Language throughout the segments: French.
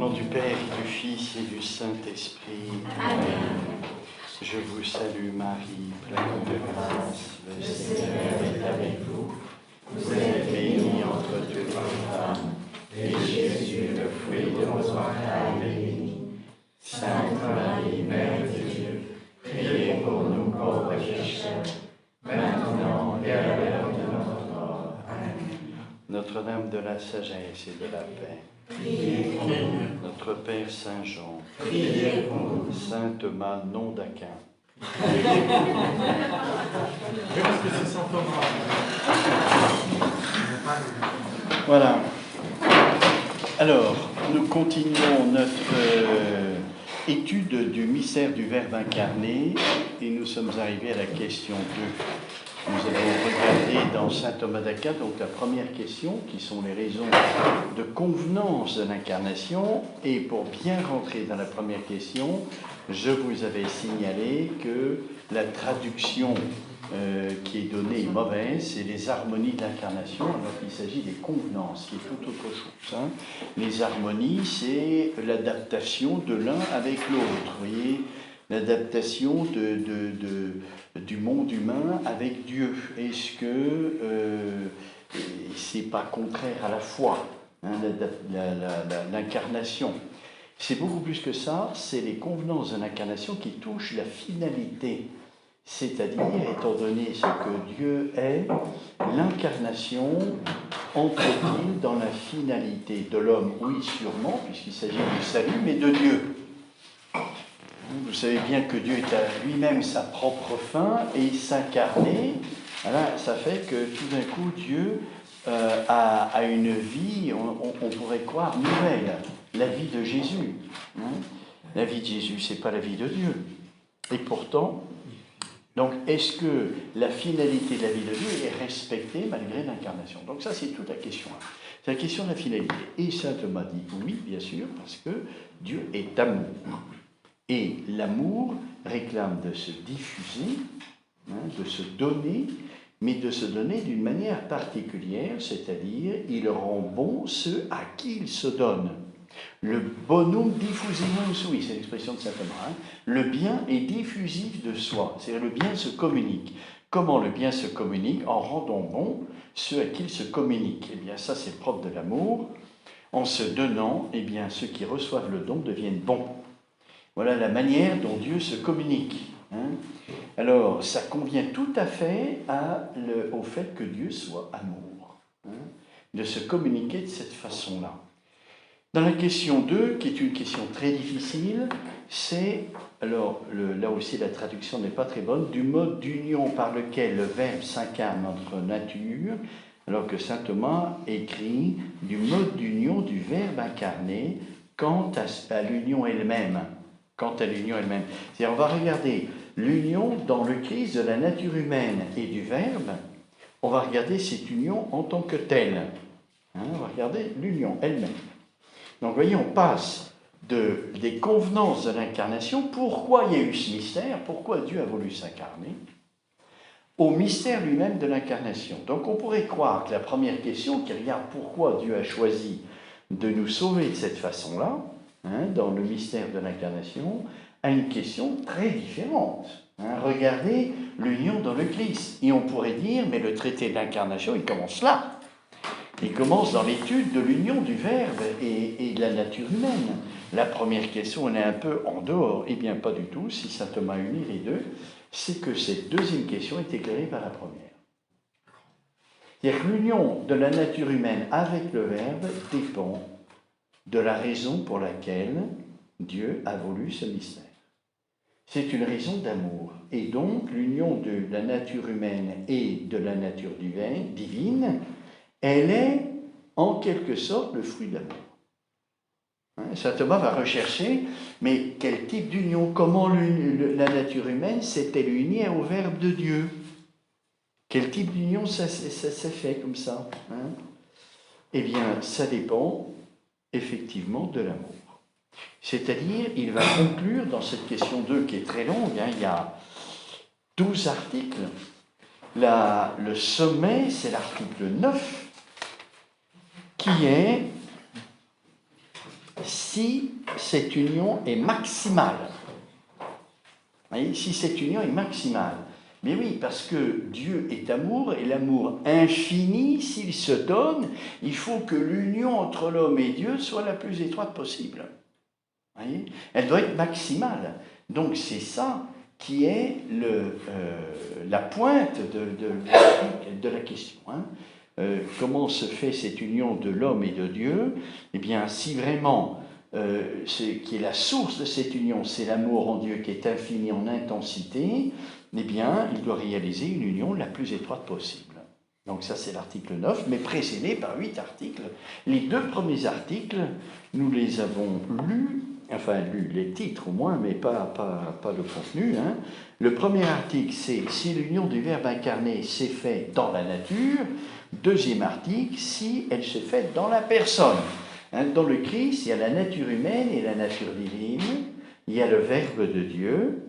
nom du Père, et du Fils et du Saint-Esprit. Amen. Je vous salue Marie, pleine de grâce, le Seigneur est avec vous. Vous êtes bénie entre toutes les femmes, et Jésus, le fruit de vos entrailles, est béni. Sainte Marie, Mère de Dieu, priez pour nous pauvres pécheurs, maintenant et à l'heure de notre mort. Amen. Notre-Dame de la sagesse et de la paix. Priez pour nous. Notre Père Saint Jean. Priez pour nous. Saint Thomas, nom d'Aquin. Parce que c'est Saint Thomas. Voilà. Alors, nous continuons notre étude du mystère du Verbe incarné et nous sommes arrivés à la question 2. Nous allons regarder dans Saint Thomas d'Aquin, donc la première question, qui sont les raisons de convenance de l'incarnation. Et pour bien rentrer dans la première question, je vous avais signalé que la traduction qui est donnée est mauvaise, c'est les harmonies de l'incarnation, alors qu'il s'agit des convenances, qui est tout autre chose. Hein. Les harmonies, c'est l'adaptation de l'un avec l'autre, vous voyez, l'adaptation du monde humain avec Dieu. Est-ce que c'est pas contraire à la foi, hein, l'incarnation? C'est beaucoup plus que ça, c'est les convenances de l'incarnation qui touchent la finalité. C'est-à-dire, étant donné ce que Dieu est, l'incarnation entre-t-il dans la finalité de l'homme? Oui, sûrement, puisqu'il s'agit du salut, mais de Dieu. Vous savez bien que Dieu est à lui-même sa propre fin et s'incarner. Voilà, ça fait que tout d'un coup, Dieu a une vie, on pourrait croire, nouvelle. La vie de Jésus. Hein. La vie de Jésus, ce n'est pas la vie de Dieu. Et pourtant, donc, est-ce que la finalité de la vie de Dieu est respectée malgré l'incarnation? Donc ça, c'est toute la question. C'est la question de la finalité. Et saint Thomas dit oui, bien sûr, parce que Dieu est amour. Et l'amour réclame de se diffuser, hein, de se donner, mais de se donner d'une manière particulière, c'est-à-dire il rend bon ceux à qui il se donne. Le bonum diffusivum sui, c'est l'expression de saint Thomas. Hein. Le bien est diffusif de soi, c'est-à-dire le bien se communique. Comment le bien se communique? En rendant bon ceux à qui il se communique. Eh bien, ça, c'est propre de l'amour. En se donnant, eh bien, ceux qui reçoivent le don deviennent bons. Voilà la manière dont Dieu se communique. Hein. Alors, ça convient tout à fait au fait que Dieu soit amour, hein, de se communiquer de cette façon-là. Dans la question 2, qui est une question très difficile, c'est, alors là aussi la traduction n'est pas très bonne, du mode d'union par lequel le Verbe s'incarne dans notre nature, alors que saint Thomas écrit du mode d'union du Verbe incarné quant à l'union elle-même. Quant à l'union elle-même. C'est-à-dire, on va regarder l'union dans le Christ de la nature humaine et du Verbe, on va regarder cette union en tant que telle. Hein, on va regarder l'union elle-même. Donc, vous voyez, on passe des convenances de l'incarnation, pourquoi il y a eu ce mystère, pourquoi Dieu a voulu s'incarner, au mystère lui-même de l'incarnation. Donc, on pourrait croire que la première question, qui regarde pourquoi Dieu a choisi de nous sauver de cette façon-là, hein, dans le mystère de l'incarnation, a une question très différente. Hein. Regardez l'union dans le Christ. Et on pourrait dire, mais le traité de l'incarnation, il commence là. Il commence dans l'étude de l'union du Verbe et de la nature humaine. La première question, on est un peu en dehors. Eh bien, pas du tout. Si saint Thomas unit les deux, c'est que cette deuxième question est éclairée par la première. C'est-à-dire que l'union de la nature humaine avec le Verbe dépend de la raison pour laquelle Dieu a voulu ce mystère. C'est une raison d'amour. Et donc, l'union de la nature humaine et de la nature divine, elle est en quelque sorte le fruit de l'amour. Saint Thomas va rechercher, mais quel type d'union? Comment la nature humaine s'est-elle unie au Verbe de Dieu? Quel type d'union ça s'est fait comme ça, hein? Eh bien, ça dépend effectivement de l'amour. C'est-à-dire, il va conclure dans cette question 2 qui est très longue, hein, il y a 12 articles. Le sommet, c'est l'article 9, qui est « Si si cette union est maximale. Vous voyez, si cette union est maximale. Mais oui, parce que Dieu est amour, et l'amour infini, s'il se donne, il faut que l'union entre l'homme et Dieu soit la plus étroite possible. Vous voyez, elle doit être maximale. Donc c'est ça qui est la pointe de la question. Comment se fait cette union de l'homme et de Dieu? Eh bien, si vraiment, qui est la source de cette union, c'est l'amour en Dieu qui est infini en intensité, eh bien, il doit réaliser une union la plus étroite possible. Donc ça, c'est l'article 9, mais précédé par 8 articles. Les 2 premiers articles, nous les avons lus, les titres au moins, mais pas le contenu. Le premier article, c'est « Si l'union du Verbe incarné s'est faite dans la nature ». Deuxième article, « Si elle s'est faite dans la personne ». Dans le Christ, il y a la nature humaine et la nature divine, il y a le Verbe de Dieu.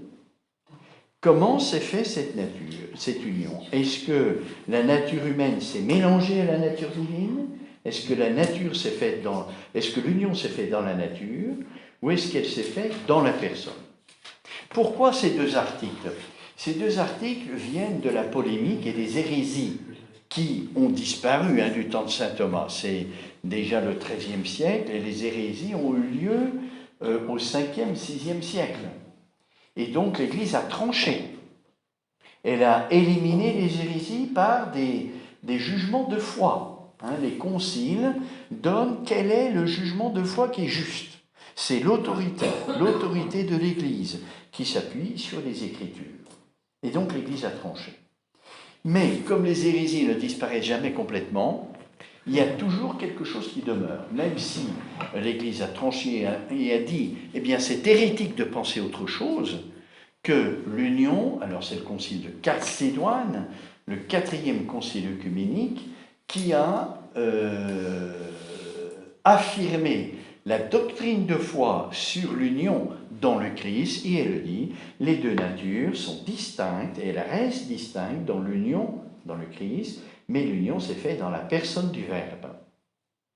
Comment s'est faite cette union? Est-ce que la nature humaine s'est mélangée à la nature divine? Est-ce que l'union s'est faite dans la nature? Ou est-ce qu'elle s'est faite dans la personne? Pourquoi ces 2 articles? Ces 2 articles viennent de la polémique et des hérésies qui ont disparu du temps de saint Thomas. C'est déjà le XIIIe siècle et les hérésies ont eu lieu au 5e, 6e siècle. Et donc l'Église a tranché. Elle a éliminé les hérésies par des jugements de foi. Les conciles donnent quel est le jugement de foi qui est juste. C'est l'autorité de l'Église qui s'appuie sur les Écritures. Et donc l'Église a tranché. Mais comme les hérésies ne disparaissent jamais complètement, il y a toujours quelque chose qui demeure. Même si l'Église a tranché et a dit, eh bien c'est hérétique de penser autre chose, que l'union, alors c'est le concile de Chalcédoine, le 4e concile œcuménique, qui a affirmé la doctrine de foi sur l'union dans le Christ, et elle dit, les 2 natures sont distinctes, et elles restent distinctes dans l'union, dans le Christ, mais l'union s'est faite dans la personne du Verbe.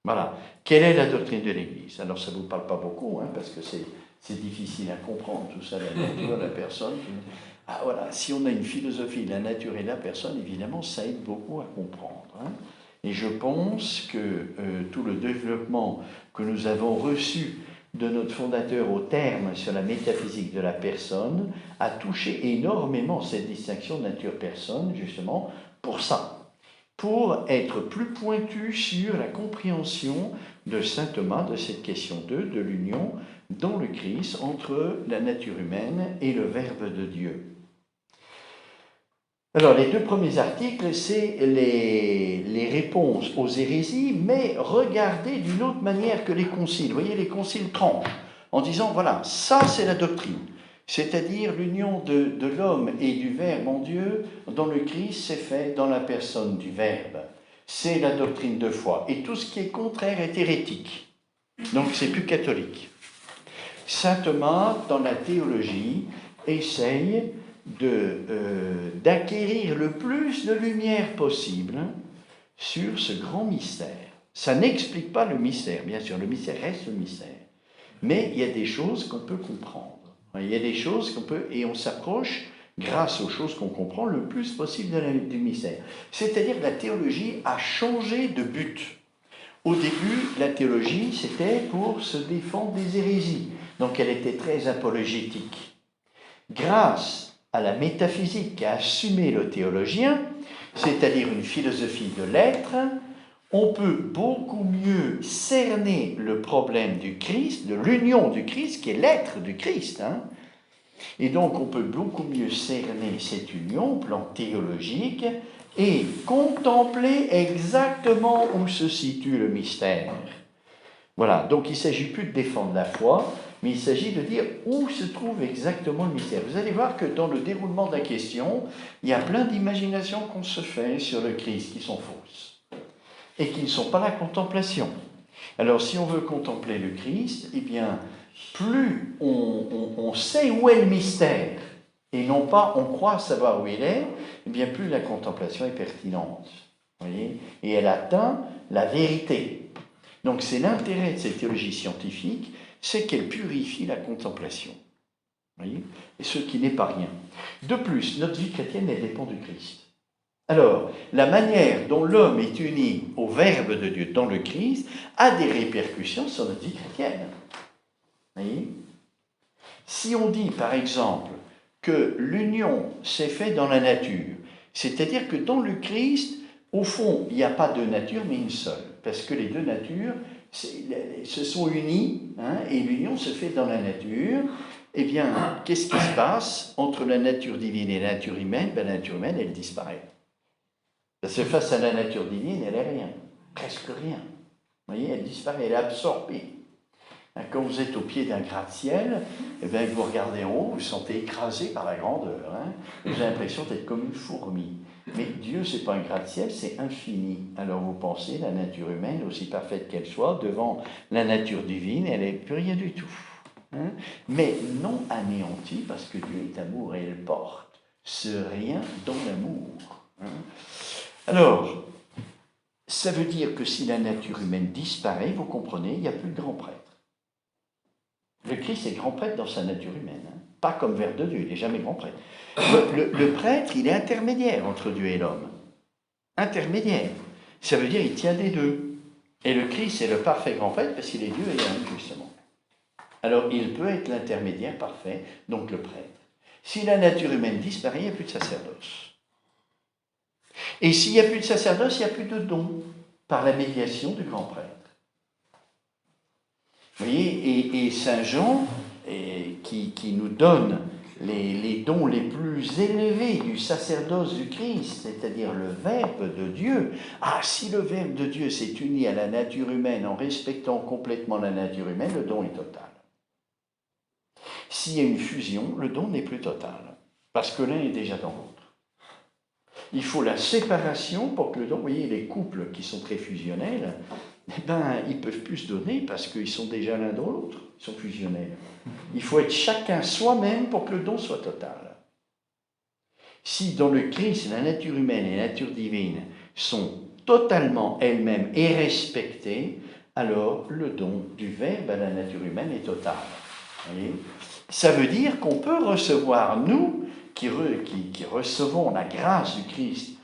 Voilà. Quelle est la doctrine de l'Église? Alors ça ne vous parle pas beaucoup, parce que c'est difficile à comprendre, tout ça, la nature, la personne. Ah voilà, si on a une philosophie de la nature et de la personne, évidemment, ça aide beaucoup à comprendre. Et je pense que tout le développement que nous avons reçu de notre fondateur au terme sur la métaphysique de la personne a touché énormément cette distinction nature-personne, justement, pour ça. Pour être plus pointu sur la compréhension de saint Thomas de cette question 2, de l'union dans le Christ entre la nature humaine et le Verbe de Dieu. Alors, les 2 premiers articles, c'est les réponses aux hérésies, mais regardez d'une autre manière que les conciles. Vous voyez, les conciles tranchent en disant, voilà, ça c'est la doctrine, c'est-à-dire l'union de l'homme et du Verbe en Dieu dans le Christ s'est fait dans la personne du Verbe. C'est la doctrine de foi. Et tout ce qui est contraire est hérétique. Donc, c'est plus catholique. Saint Thomas, dans la théologie, essaye d'acquérir le plus de lumière possible sur ce grand mystère. Ça n'explique pas le mystère, bien sûr, le mystère reste le mystère. Mais il y a des choses qu'on peut comprendre. Il y a des choses qu'on peut, et on s'approche, grâce aux choses qu'on comprend, le plus possible du mystère. C'est-à-dire que la théologie a changé de but. Au début, la théologie, c'était pour se défendre des hérésies. Donc elle était très apologétique. Grâce à la métaphysique qu'a assumé le théologien, c'est-à-dire une philosophie de l'être, on peut beaucoup mieux cerner le problème du Christ, de l'union du Christ, qui est l'être du Christ. Et donc on peut beaucoup mieux cerner cette union au plan théologique et contempler exactement où se situe le mystère. Voilà, donc il ne s'agit plus de défendre la foi, mais il s'agit de dire où se trouve exactement le mystère. Vous allez voir que dans le déroulement de la question, il y a plein d'imaginations qu'on se fait sur le Christ qui sont fausses et qui ne sont pas la contemplation. Alors si on veut contempler le Christ, eh bien, plus on sait où est le mystère, et non pas on croit savoir où il est, eh bien plus la contemplation est pertinente. Voyez, et elle atteint la vérité. Donc c'est l'intérêt de cette théologie scientifique, c'est qu'elle purifie la contemplation. Vous voyez? Et ce qui n'est pas rien. De plus, notre vie chrétienne, elle dépend du Christ. Alors, la manière dont l'homme est uni au Verbe de Dieu dans le Christ a des répercussions sur notre vie chrétienne. Vous voyez? Si on dit, par exemple, que l'union s'est faite dans la nature, c'est-à-dire que dans le Christ, au fond, il n'y a pas deux natures, mais une seule, parce que les deux natures se sont unies, et l'union se fait dans la nature. Eh bien, qu'est-ce qui se passe entre la nature divine et la nature humaine? La nature humaine, elle disparaît. Parce que face à la nature divine, elle n'est rien, presque rien. Vous voyez, elle disparaît, elle est absorbée. Quand vous êtes au pied d'un gratte-ciel, eh bien, vous regardez en haut, vous vous sentez écrasé par la grandeur. Vous avez l'impression d'être comme une fourmi. Mais Dieu, ce n'est pas un gratte-ciel, c'est infini. Alors vous pensez, la nature humaine, aussi parfaite qu'elle soit, devant la nature divine, elle n'est plus rien du tout. Mais non anéantie, parce que Dieu est amour et elle porte ce rien dans l'amour. Alors, ça veut dire que si la nature humaine disparaît, vous comprenez, il n'y a plus de grand prêtre. Le Christ est grand prêtre dans sa nature humaine, pas comme Verbe de Dieu, il n'est jamais grand prêtre. Le prêtre, il est intermédiaire entre Dieu et l'homme. Intermédiaire. Ça veut dire qu'il tient des deux. Et le Christ est le parfait grand prêtre parce qu'il est Dieu et l'homme, justement. Alors, il peut être l'intermédiaire parfait, donc le prêtre. Si la nature humaine disparaît, il n'y a plus de sacerdoce. Et s'il n'y a plus de sacerdoce, il n'y a plus de don par la médiation du grand prêtre. Vous voyez, et Saint Jean, qui nous donne les dons les plus élevés du sacerdoce du Christ, c'est-à-dire le Verbe de Dieu. Ah, si le Verbe de Dieu s'est uni à la nature humaine en respectant complètement la nature humaine, le don est total. S'il y a une fusion, le don n'est plus total, parce que l'un est déjà dans l'autre. Il faut la séparation pour que le don, vous voyez, les couples qui sont très fusionnels, eh ben, ils ne peuvent plus se donner parce qu'ils sont déjà l'un dans l'autre, ils sont fusionnels. Il faut être chacun soi-même pour que le don soit total. Si dans le Christ, la nature humaine et la nature divine sont totalement elles-mêmes et respectées, alors le don du Verbe à la nature humaine est total. Vous voyez ? Ça veut dire qu'on peut recevoir, nous, qui recevons la grâce du Christ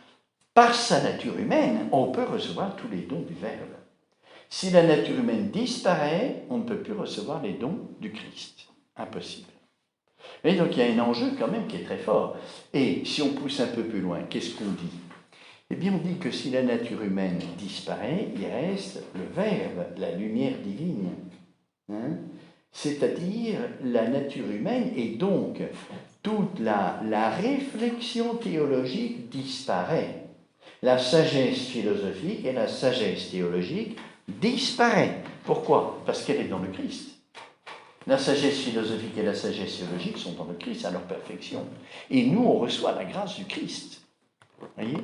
par sa nature humaine, on peut recevoir tous les dons du Verbe. Si la nature humaine disparaît, on ne peut plus recevoir les dons du Christ. Impossible. Et donc il y a un enjeu quand même qui est très fort. Et si on pousse un peu plus loin, qu'est-ce qu'on dit? Eh bien, on dit que si la nature humaine disparaît, il reste le Verbe, la lumière divine. C'est-à-dire la nature humaine, et donc toute la réflexion théologique disparaît. La sagesse philosophique et la sagesse théologique disparaît. Pourquoi? Parce qu'elle est dans le Christ. La sagesse philosophique et la sagesse théologique sont dans le Christ à leur perfection. Et nous, on reçoit la grâce du Christ. Vous voyez?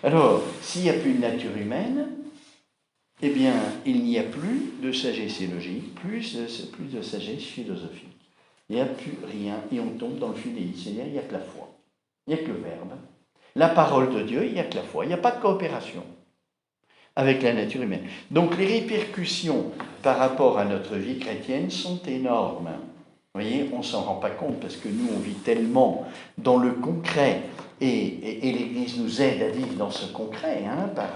Alors, s'il n'y a plus de nature humaine, eh bien, il n'y a plus de sagesse théologique, plus de sagesse philosophique. Il n'y a plus rien, et on tombe dans le fidéisme. C'est-à-dire, il n'y a que la foi. Il n'y a que le Verbe. La parole de Dieu, il n'y a que la foi. Il n'y a pas de coopération avec la nature humaine. Donc, les répercussions par rapport à notre vie chrétienne sont énormes. Vous voyez, on ne s'en rend pas compte parce que nous, on vit tellement dans le concret et l'Église nous aide à vivre dans ce concret, par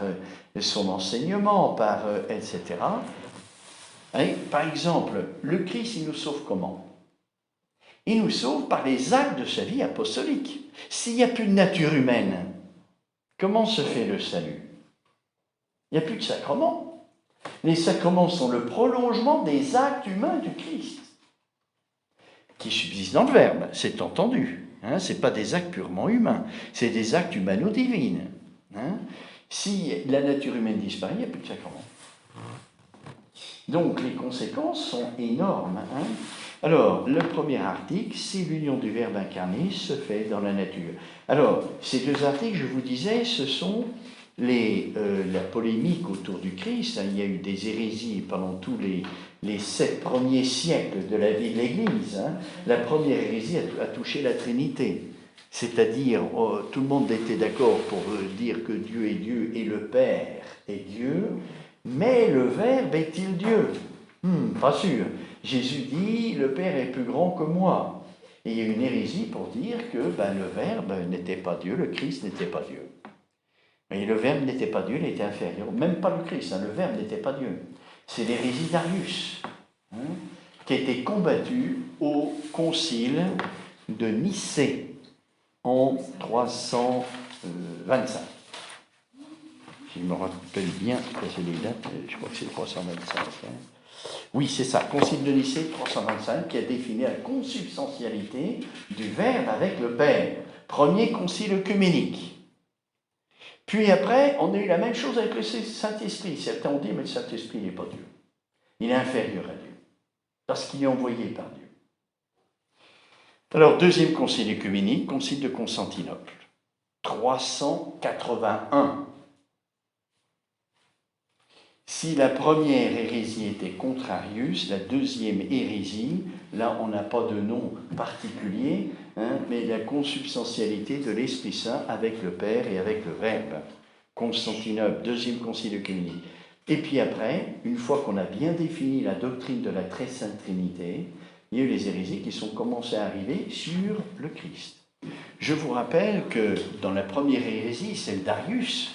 son enseignement, etc. Par exemple, le Christ, il nous sauve comment? Il nous sauve par les actes de sa vie apostolique. S'il n'y a plus de nature humaine, comment se fait le salut? Il n'y a plus de sacrements. Les sacrements sont le prolongement des actes humains du Christ, qui subsistent dans le Verbe, c'est entendu. Ce n'est pas des actes purement humains, c'est des actes humano-divines. Si la nature humaine disparaît, il n'y a plus de sacrement. Donc les conséquences sont énormes. Alors, le premier article, c'est l'union du Verbe incarné se fait dans la nature. Alors, ces deux articles, je vous disais, ce sont la polémique autour du Christ. Il y a eu des hérésies pendant tous les 7 premiers siècles de la vie de l'Église. La première hérésie a touché la Trinité. C'est-à-dire, tout le monde était d'accord pour dire que Dieu est Dieu et le Père est Dieu, mais le Verbe est-il Dieu? Pas sûr. Jésus dit « Le Père est plus grand que moi ». Et il y a une hérésie pour dire que le Verbe n'était pas Dieu, le Christ n'était pas Dieu. Et le Verbe n'était pas Dieu, il était inférieur. Même pas le Christ, le Verbe n'était pas Dieu. C'est l'hérésie d'Arius, qui a été combattue au concile de Nicée en 325. Si je me rappelle bien, c'est les dates, je crois que c'est 325. Oui, c'est ça, concile de Nicée 325, qui a défini la consubstantialité du Verbe avec le Père. Premier concile œcuménique. Puis après, on a eu la même chose avec le Saint-Esprit. Certains ont dit, mais le Saint-Esprit n'est pas Dieu. Il est inférieur à Dieu, parce qu'il est envoyé par Dieu. Alors, deuxième concile œcuménique, concile de Constantinople, 381. Si la première hérésie était contre Arius, la deuxième hérésie, là on n'a pas de nom particulier, mais la consubstantialité de l'Esprit Saint avec le Père et avec le Verbe. Constantinople, deuxième concile œcuménique. Et puis après, une fois qu'on a bien défini la doctrine de la très sainte Trinité, il y a eu les hérésies qui sont commencées à arriver sur le Christ. Je vous rappelle que dans la première hérésie, celle d'Arius,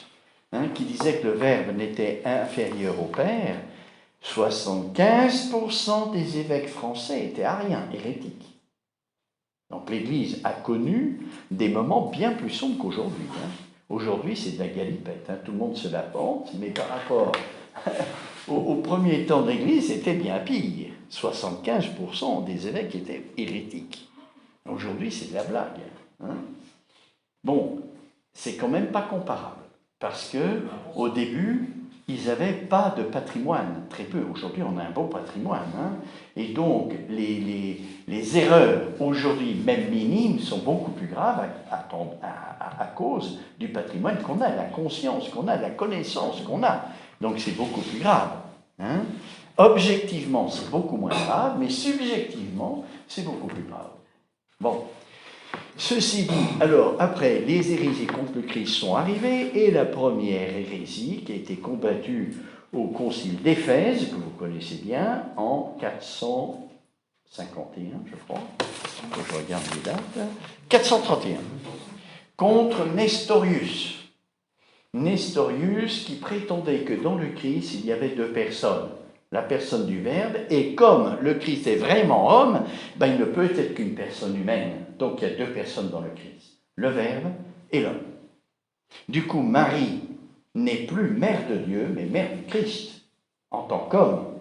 qui disait que le Verbe n'était inférieur au Père, 75% des évêques français étaient ariens, hérétiques. Donc l'Église a connu des moments bien plus sombres qu'aujourd'hui. Aujourd'hui, c'est de la galipette, tout le monde se la pente, mais par rapport au premier temps de l'Église, c'était bien pire. 75% des évêques étaient hérétiques. Aujourd'hui, c'est de la blague. Bon, c'est quand même pas comparable. Parce qu'au début, ils n'avaient pas de patrimoine, très peu. Aujourd'hui, on a un beau patrimoine. Et donc, les erreurs, aujourd'hui, même minimes, sont beaucoup plus graves à cause du patrimoine qu'on a, la conscience qu'on a, la connaissance qu'on a. Donc, c'est beaucoup plus grave. Objectivement, c'est beaucoup moins grave, mais subjectivement, c'est beaucoup plus grave. Bon. Ceci dit, alors, après, les hérésies contre le Christ sont arrivées, et la première hérésie, qui a été combattue au concile d'Éphèse, que vous connaissez bien, en 451, je crois, que je regarde les dates, 431, contre Nestorius. Nestorius qui prétendait que dans le Christ, il y avait deux personnes. La personne du Verbe, et comme le Christ est vraiment homme, il ne peut être qu'une personne humaine. Donc il y a deux personnes dans le Christ, le Verbe et l'homme. Du coup, Marie n'est plus mère de Dieu, mais mère du Christ, en tant qu'homme.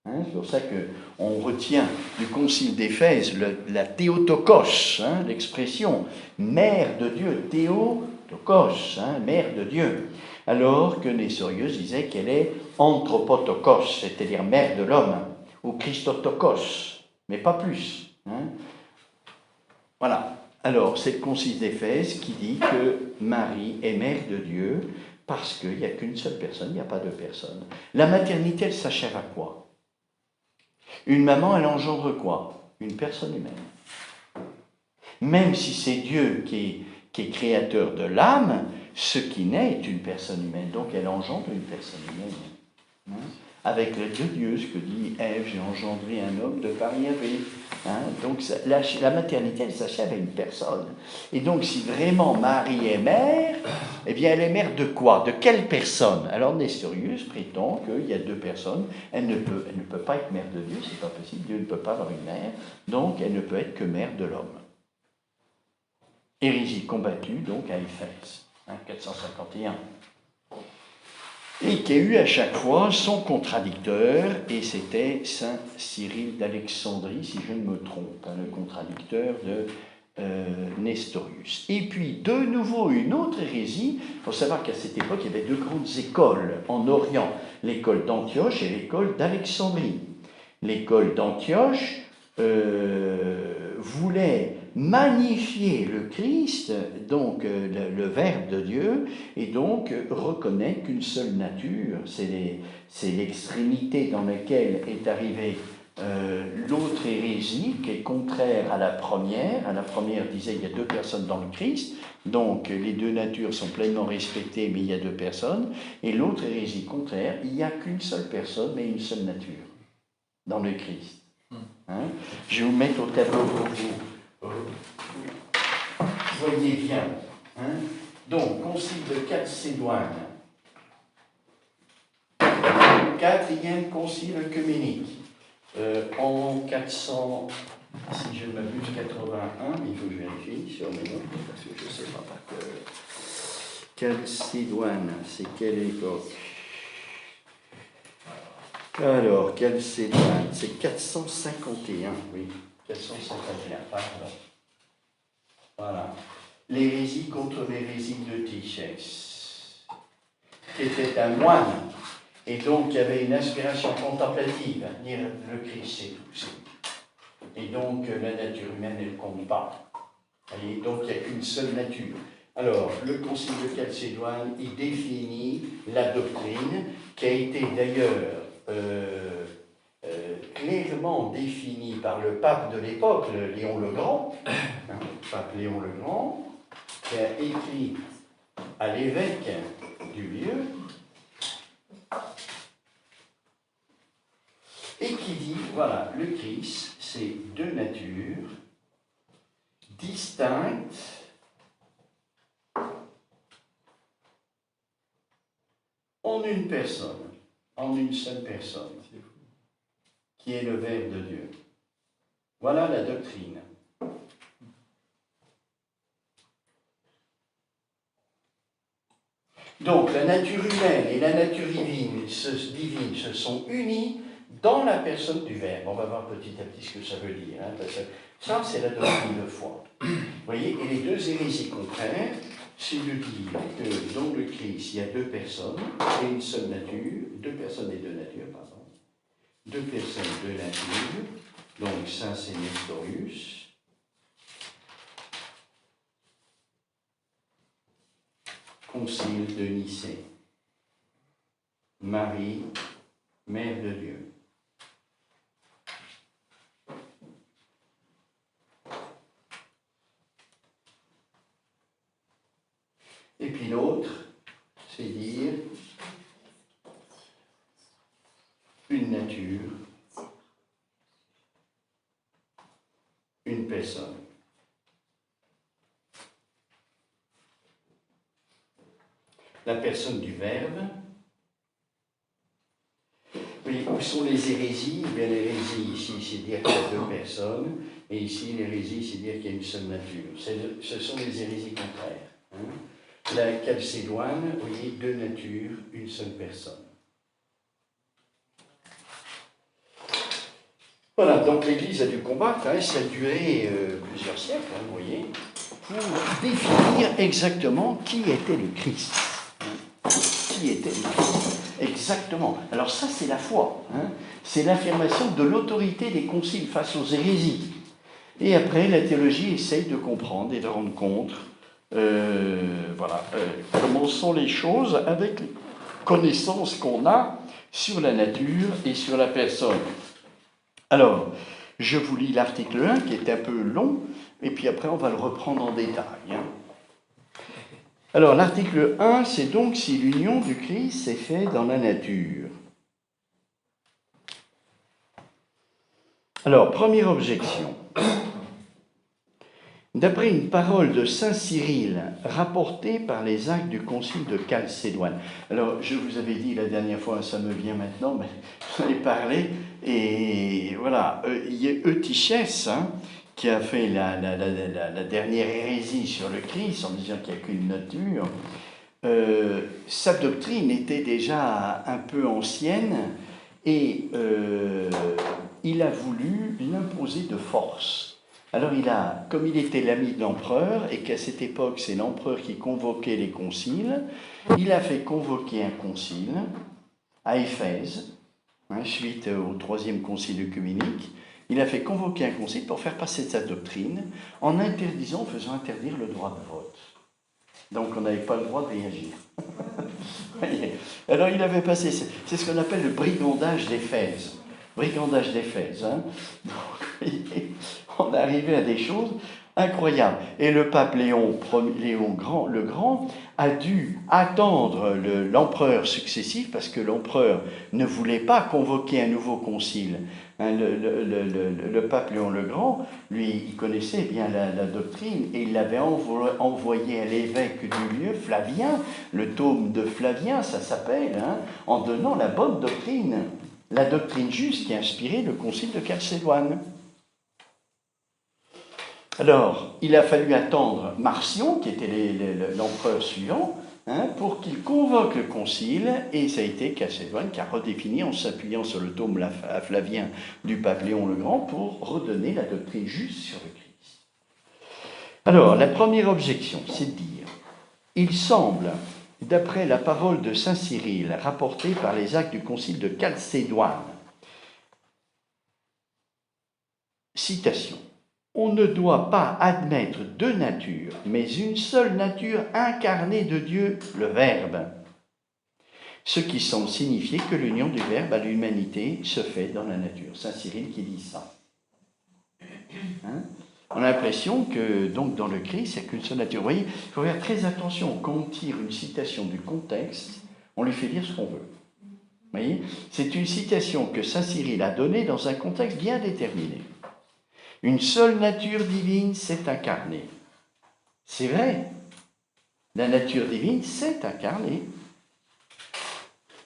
C'est pour ça qu'on retient du concile d'Éphèse la théotokos, l'expression mère de Dieu, théotokos, mère de Dieu. Alors que Nestorius disait qu'elle est anthropotokos, c'est-à-dire mère de l'homme, ou christotokos, mais pas plus. Voilà. Alors, c'est le concile d'Éphèse qui dit que Marie est mère de Dieu parce qu'il n'y a qu'une seule personne, il n'y a pas deux personnes. La maternité, elle s'achève à quoi? Une maman, elle engendre quoi? Une personne humaine. Même si c'est Dieu qui est créateur de l'âme, ce qui naît est une personne humaine, donc elle engendre une personne humaine. Avec l'aide de Dieu, ce que dit Ève, j'ai engendré un homme de par Yahvé. Donc la maternité, elle s'achève à une personne. Et donc si vraiment Marie est mère, eh bien elle est mère de quoi? De quelle personne? Alors Nestorius prétend qu'il y a deux personnes, elle ne peut pas être mère de Dieu, c'est pas possible, Dieu ne peut pas avoir une mère, donc elle ne peut être que mère de l'homme. Hérésie combattue donc à Éphèse. 451, et qui a eu à chaque fois son contradicteur, et c'était saint Cyril d'Alexandrie, si je ne me trompe, le contradicteur de Nestorius. Et puis, de nouveau, une autre hérésie. Il faut savoir qu'à cette époque, il y avait deux grandes écoles en Orient, l'école d'Antioche et l'école d'Alexandrie. L'école d'Antioche voulait magnifier le Christ, donc le Verbe de Dieu, et donc reconnaît qu'une seule nature, c'est l'extrémité dans laquelle est arrivée l'autre hérésie, qui est contraire à la première. À la première disait il y a deux personnes dans le Christ, donc les deux natures sont pleinement respectées, mais il y a deux personnes. Et l'autre hérésie contraire, il n'y a qu'une seule personne, mais une seule nature. dans le Christ. Hein? Je vais vous mettre au tableau pour vous. Voyez bien. Hein? Donc, concile de Chalcédoine. 4e concile œcuménique. En 400, si je ne m'abuse, 81, mais il faut que je vérifie sur mes notes, parce que je ne sais pas par cœur. Chalcédoine, c'est quelle époque? Alors, Chalcédoine, c'est 451, oui, 451, pardon. Voilà. L'hérésie contre l'hérésie de Tichès, qui était un moine, et donc il y avait une aspiration contemplative, dire le Christ c'est tout. Et donc la nature humaine, elle ne compte pas. Et donc il n'y a qu'une seule nature. Alors, le concile de Chalcédoine, il définit la doctrine, qui a été d'ailleurs clairement définie par le pape de l'époque, Léon le Grand, le pape Léon le Grand, qui a écrit à l'évêque du lieu, et qui dit, voilà, le Christ, c'est deux natures distinctes, en une personne, en une seule personne, qui est le Verbe de Dieu. Voilà la doctrine. Donc la nature humaine et la nature divine se sont unies dans la personne du Verbe. On va voir petit à petit ce que ça veut dire. Hein, parce que ça, c'est la doctrine de foi. Vous voyez, et les deux hérésies contraires, c'est de dire que dans le Christ, il y a deux personnes et une seule nature, deux personnes et deux natures, pardon. Deux personnes, deux natures. Donc ça, c'est Nestorius. Concile de Nicée. Marie, Mère de Dieu. Et puis l'autre, c'est dire une nature, une personne. La personne du Verbe. Oui, où sont les hérésies? Eh bien, l'hérésie ici, c'est dire qu'il y a deux personnes, et ici, l'hérésie, c'est dire qu'il y a une seule nature. Ce sont les hérésies contraires. Hein? La Chalcédoine, vous voyez, deux natures, une seule personne. Voilà, donc l'Église a dû combattre, hein, ça a duré plusieurs siècles, hein, vous voyez, pour définir exactement qui était le Christ. Qui était le Christ. Exactement. Alors ça, c'est la foi. Hein. C'est l'affirmation de l'autorité des conciles face aux hérésies. Et après, la théologie essaye de comprendre et de rendre compte comment sont les choses avec les connaissances qu'on a sur la nature et sur la personne. Alors, je vous lis l'article 1 qui est un peu long, et puis après on va le reprendre en détail. Hein. Alors, l'article 1, c'est donc si l'union du Christ s'est faite dans la nature. Alors, première objection. D'après une parole de saint Cyril rapportée par les actes du concile de Chalcédoine. Alors, je vous avais dit la dernière fois, ça me vient maintenant, mais j'en ai parlé, et voilà, il y a Eutychès, hein, qui a fait la dernière hérésie sur le Christ en disant qu'il n'y a qu'une nature. Sa doctrine était déjà un peu ancienne, et il a voulu l'imposer de force. Alors comme il était l'ami de l'empereur, et qu'à cette époque c'est l'empereur qui convoquait les conciles, il a fait convoquer un concile à Éphèse, hein, suite au 3e concile œcuménique. Il a fait convoquer un concile pour faire passer sa doctrine en faisant interdire le droit de vote. Donc on n'avait pas le droit de réagir. Alors il avait passé, c'est ce qu'on appelle le brigandage d'Éphèse. Brigandage d'Éphèse. Hein. Donc, on est arrivé à des choses. Incroyable. Et le pape le Grand a dû attendre l'empereur successif parce que l'empereur ne voulait pas convoquer un nouveau concile. Hein, le pape Léon le Grand, lui, il connaissait bien la doctrine et il l'avait envoyé à l'évêque du lieu, Flavien, le tome de Flavien, ça s'appelle, hein, en donnant la bonne doctrine, la doctrine juste qui a inspiré le concile de Chalcédoine. Alors, il a fallu attendre Marcion, qui était l'empereur suivant, hein, pour qu'il convoque le concile, et ça a été Chalcédoine qui a redéfini en s'appuyant sur le tome flavien du pape Léon le Grand pour redonner la doctrine juste sur le Christ. Alors, la première objection, c'est de dire, il semble, d'après la parole de saint Cyril, rapportée par les actes du concile de Chalcédoine, citation, on ne doit pas admettre deux natures, mais une seule nature incarnée de Dieu, le Verbe. Ce qui semble signifier que l'union du Verbe à l'humanité se fait dans la nature. Saint Cyril qui dit ça. Hein? On a l'impression que, donc, dans le Christ, il n'y a qu'une seule nature. Vous voyez, il faut faire très attention. Quand on tire une citation du contexte, on lui fait dire ce qu'on veut. Vous voyez, c'est une citation que Saint Cyril a donnée dans un contexte bien déterminé. Une seule nature divine s'est incarnée. C'est vrai. La nature divine s'est incarnée.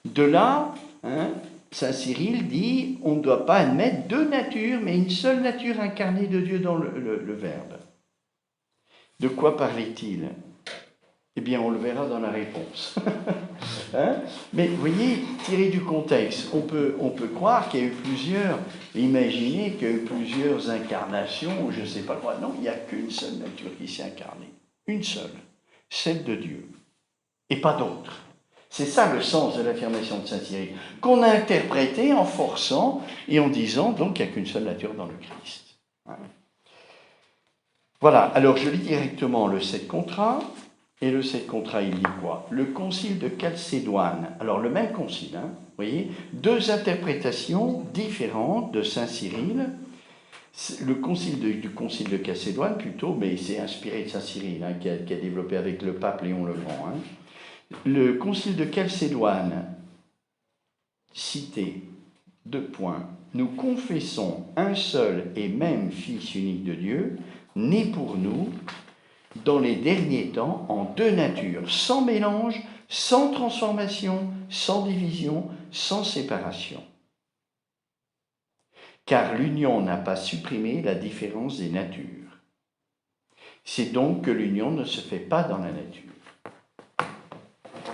De là, hein, saint Cyril dit, on ne doit pas admettre deux natures, mais une seule nature incarnée de Dieu dans le Verbe. De quoi parlait-il? Eh bien, on le verra dans la réponse. Hein? Mais vous voyez, tiré du contexte, on peut croire qu'il y a eu imaginer qu'il y a eu plusieurs incarnations, ou je ne sais pas quoi. Non, il n'y a qu'une seule nature qui s'est incarnée. Une seule, celle de Dieu. Et pas d'autre. C'est ça le sens de l'affirmation de saint Cyril, qu'on a interprété en forçant et en disant donc qu'il n'y a qu'une seule nature dans le Christ. Hein? Voilà, alors je lis directement le 7 contrat. Et le 7 contrat, il dit quoi? Le concile de Chalcédoine, alors le même concile, hein, vous voyez, deux interprétations différentes de saint Cyril. Le concile du concile de Chalcédoine, plutôt, mais c'est inspiré de saint Cyril, hein, qui a développé avec le pape Léon le Grand. Hein. Le concile de Chalcédoine, cité, 2 points. Nous confessons un seul et même Fils unique de Dieu, né pour nous, dans les derniers temps, en deux natures, sans mélange, sans transformation, sans division, sans séparation. Car l'union n'a pas supprimé la différence des natures. C'est donc que l'union ne se fait pas dans la nature.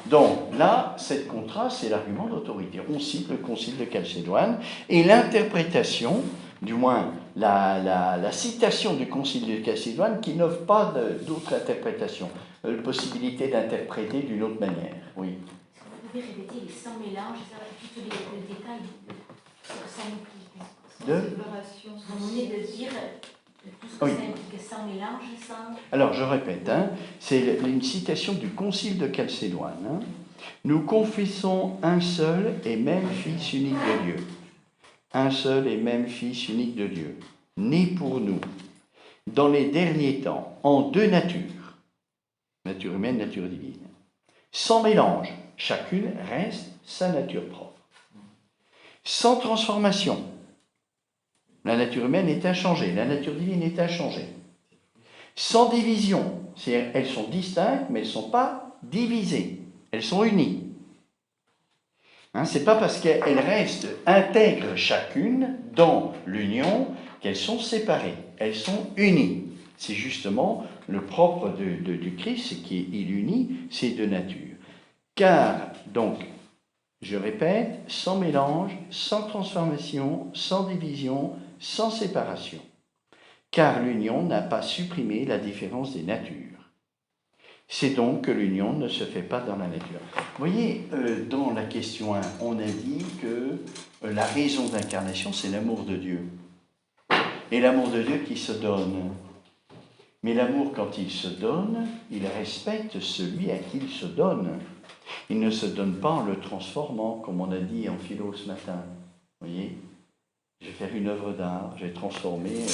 Donc là, cette contraste, c'est l'argument d'autorité. On cite le concile de Chalcédoine et l'interprétation, du moins la citation du concile de Chalcédoine qui n'offre pas d'autre interprétation, possibilité d'interpréter d'une autre manière. Oui. Est-ce que vous pouvez répéter les sans mélange, tous les détails que ça implique? Vous venez de dire tout ce que ça implique, sans mélange, sans... Alors, je répète, hein, c'est une citation du concile de Chalcédoine. Hein. Nous confessons un seul et même Fils unique de Dieu. Un seul et même Fils unique de Dieu, né pour nous, dans les derniers temps, en deux natures, nature humaine, nature divine, sans mélange, chacune reste sa nature propre, sans transformation. La nature humaine est inchangée, la nature divine est inchangée. Sans division, c'est-à-dire elles sont distinctes, mais elles ne sont pas divisées, elles sont unies. Hein, ce n'est pas parce qu'elles restent intègres chacune dans l'union qu'elles sont séparées, elles sont unies. C'est justement le propre du Christ, c'est qu'il unit ces deux natures. Car, donc, je répète, sans mélange, sans transformation, sans division, sans séparation. Car l'union n'a pas supprimé la différence des natures. C'est donc que l'union ne se fait pas dans la nature. Vous voyez, dans la question 1, on a dit que la raison d'incarnation, c'est l'amour de Dieu. Et l'amour de Dieu qui se donne. Mais l'amour, quand il se donne, il respecte celui à qui il se donne. Il ne se donne pas en le transformant, comme on a dit en philo ce matin. Vous voyez ? Je vais faire une œuvre d'art, je vais transformer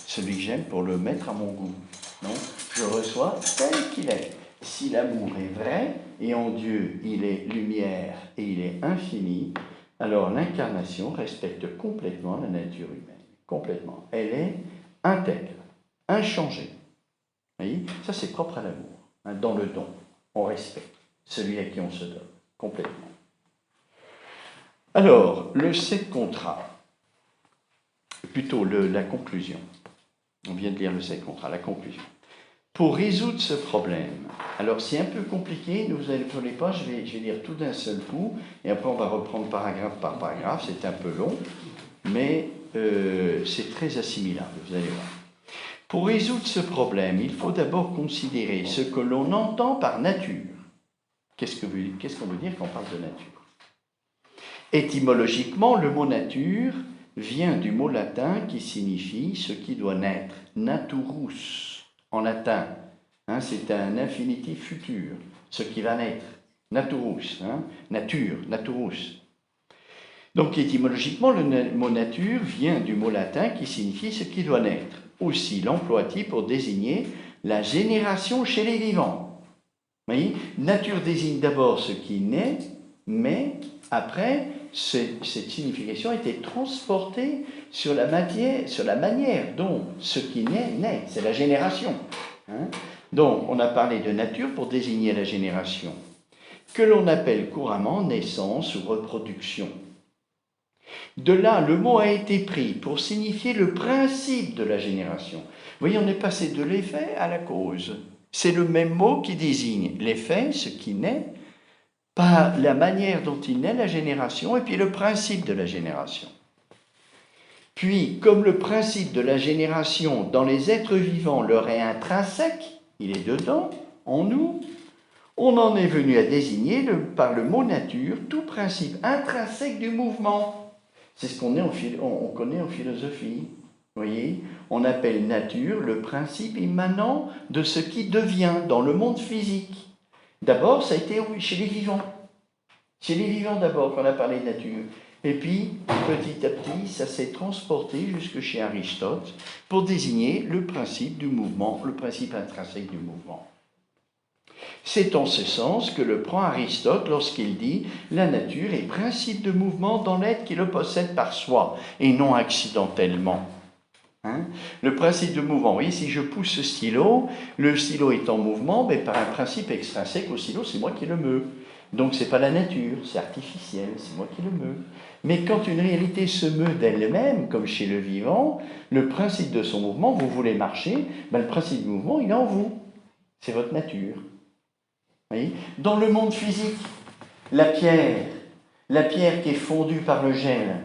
celui que j'aime pour le mettre à mon goût. Non, je reçois tel qu'il est. Si l'amour est vrai, et en Dieu il est lumière et il est infini, alors l'incarnation respecte complètement la nature humaine. Complètement. Elle est intègre, inchangée. Vous voyez, ça c'est propre à l'amour. Hein, dans le don, on respecte celui à qui on se donne, complètement. Alors, le 7 contrat, plutôt la conclusion. On vient de lire le 7 contrat, la conclusion. Pour résoudre ce problème, alors c'est un peu compliqué, ne vous inquiétez pas, je vais lire tout d'un seul coup, et après on va reprendre paragraphe par paragraphe, c'est un peu long, mais c'est très assimilable, vous allez voir. Pour résoudre ce problème, il faut d'abord considérer ce que l'on entend par nature. Qu'est-ce qu'on veut dire quand on parle de nature? Étymologiquement, le mot nature vient du mot latin qui signifie ce qui doit naître, naturus. En latin, hein, c'est un infinitif futur, ce qui va naître, naturus, hein, nature, naturus. Donc étymologiquement, le mot nature vient du mot latin qui signifie ce qui doit naître. Aussi l'emploie-t-il pour désigner la génération chez les vivants. Vous voyez, nature désigne d'abord ce qui naît, mais après, cette signification a été transportée sur la manière dont ce qui naît, c'est la génération. Hein. Donc, on a parlé de nature pour désigner la génération, que l'on appelle couramment naissance ou reproduction. De là, le mot a été pris pour signifier le principe de la génération. Vous voyez, on est passé de l'effet à la cause. C'est le même mot qui désigne l'effet, ce qui naît, par la manière dont il naît, la génération, et puis le principe de la génération. Puis, comme le principe de la génération dans les êtres vivants leur est intrinsèque, il est dedans, en nous, on en est venu à désigner par le mot nature tout principe intrinsèque du mouvement. C'est ce qu'on connaît en philosophie. Vous voyez, on appelle nature le principe immanent de ce qui devient dans le monde physique. D'abord, ça a été chez les vivants. Chez les vivants d'abord qu'on a parlé de nature. Et puis, petit à petit, ça s'est transporté jusque chez Aristote pour désigner le principe du mouvement, le principe intrinsèque du mouvement. C'est en ce sens que le prend Aristote lorsqu'il dit « La nature est principe de mouvement dans l'être qui le possède par soi, et non accidentellement ». Hein? Le principe de mouvement, vous voyez, si je pousse ce stylo, le stylo est en mouvement, mais par un principe extrinsèque au stylo, c'est moi qui le meus. Donc ce n'est pas la nature, c'est artificiel, c'est moi qui le meus. Mais quand une réalité se meut d'elle-même, comme chez le vivant, le principe de son mouvement, vous voulez marcher, ben le principe du mouvement, il est en vous. C'est votre nature. Vous voyez? Dans le monde physique, la pierre qui est fondue par le gel,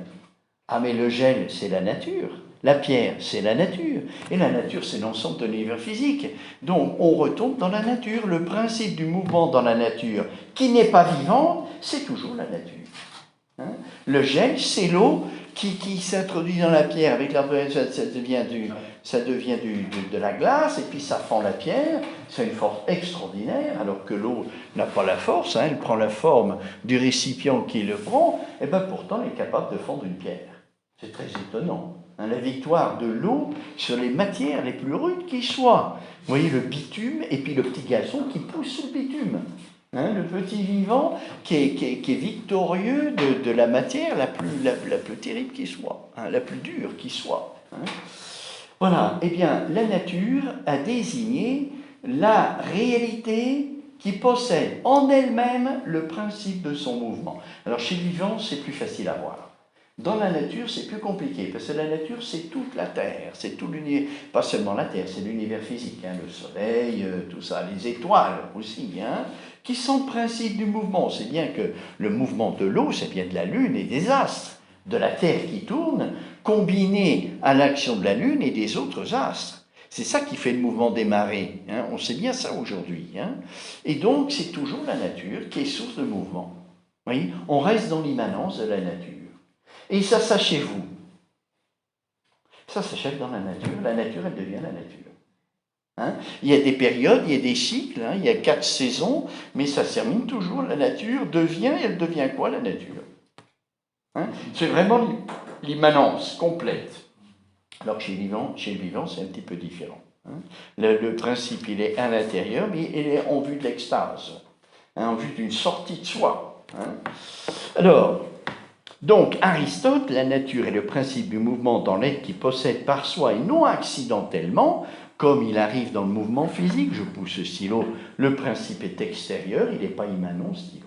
ah mais le gel, c'est la nature. La pierre, c'est la nature. Et la nature, c'est l'ensemble de l'univers physique. Donc, on retombe dans la nature. Le principe du mouvement dans la nature, qui n'est pas vivant, c'est toujours la nature. Hein? Le gel, c'est l'eau qui s'introduit dans la pierre. Avec la ça devient de la glace, et puis ça fend la pierre. C'est une force extraordinaire, alors que l'eau n'a pas la force. Hein, elle prend la forme du récipient qui le prend. Et bien pourtant, elle est capable de fondre une pierre. C'est très étonnant. La victoire de l'eau sur les matières les plus rudes qui soient. Vous voyez le bitume et puis le petit gazon qui pousse sous le bitume. Hein, le petit vivant qui est victorieux de la matière la plus terrible qui soit, hein, la plus dure qui soit. Hein. Voilà, eh bien, la nature a désigné la réalité qui possède en elle-même le principe de son mouvement. Alors chez le vivant, c'est plus facile à voir. Dans la nature, c'est plus compliqué, parce que la nature, c'est toute la Terre, c'est tout l'univers, pas seulement la Terre, c'est l'univers physique, hein, le Soleil, tout ça, les étoiles aussi, hein, qui sont le principe du mouvement. C'est bien que le mouvement de l'eau, c'est bien de la Lune et des astres, de la Terre qui tourne, combiné à l'action de la Lune et des autres astres. C'est ça qui fait le mouvement des marées, hein, on sait bien ça aujourd'hui. Hein. Et donc, c'est toujours la nature qui est source de mouvement. Vous voyez, on reste dans l'immanence de la nature. Et ça sachez-vous. Ça s'achève dans la nature. La nature, elle devient la nature. Hein? Il y a des périodes, il y a des cycles, hein? Il y a 4 saisons, mais ça se termine toujours. La nature devient, elle devient quoi, la nature? Hein? C'est vraiment l'immanence complète. Alors que chez le vivant, c'est un petit peu différent. Le principe, il est à l'intérieur, mais il est en vue de l'extase, en vue d'une sortie de soi. Alors, donc, Aristote, la nature est le principe du mouvement dans l'être qui possède par soi et non accidentellement, comme il arrive dans le mouvement physique. Je pousse ce stylo, le principe est extérieur, il n'est pas immanent, stylo.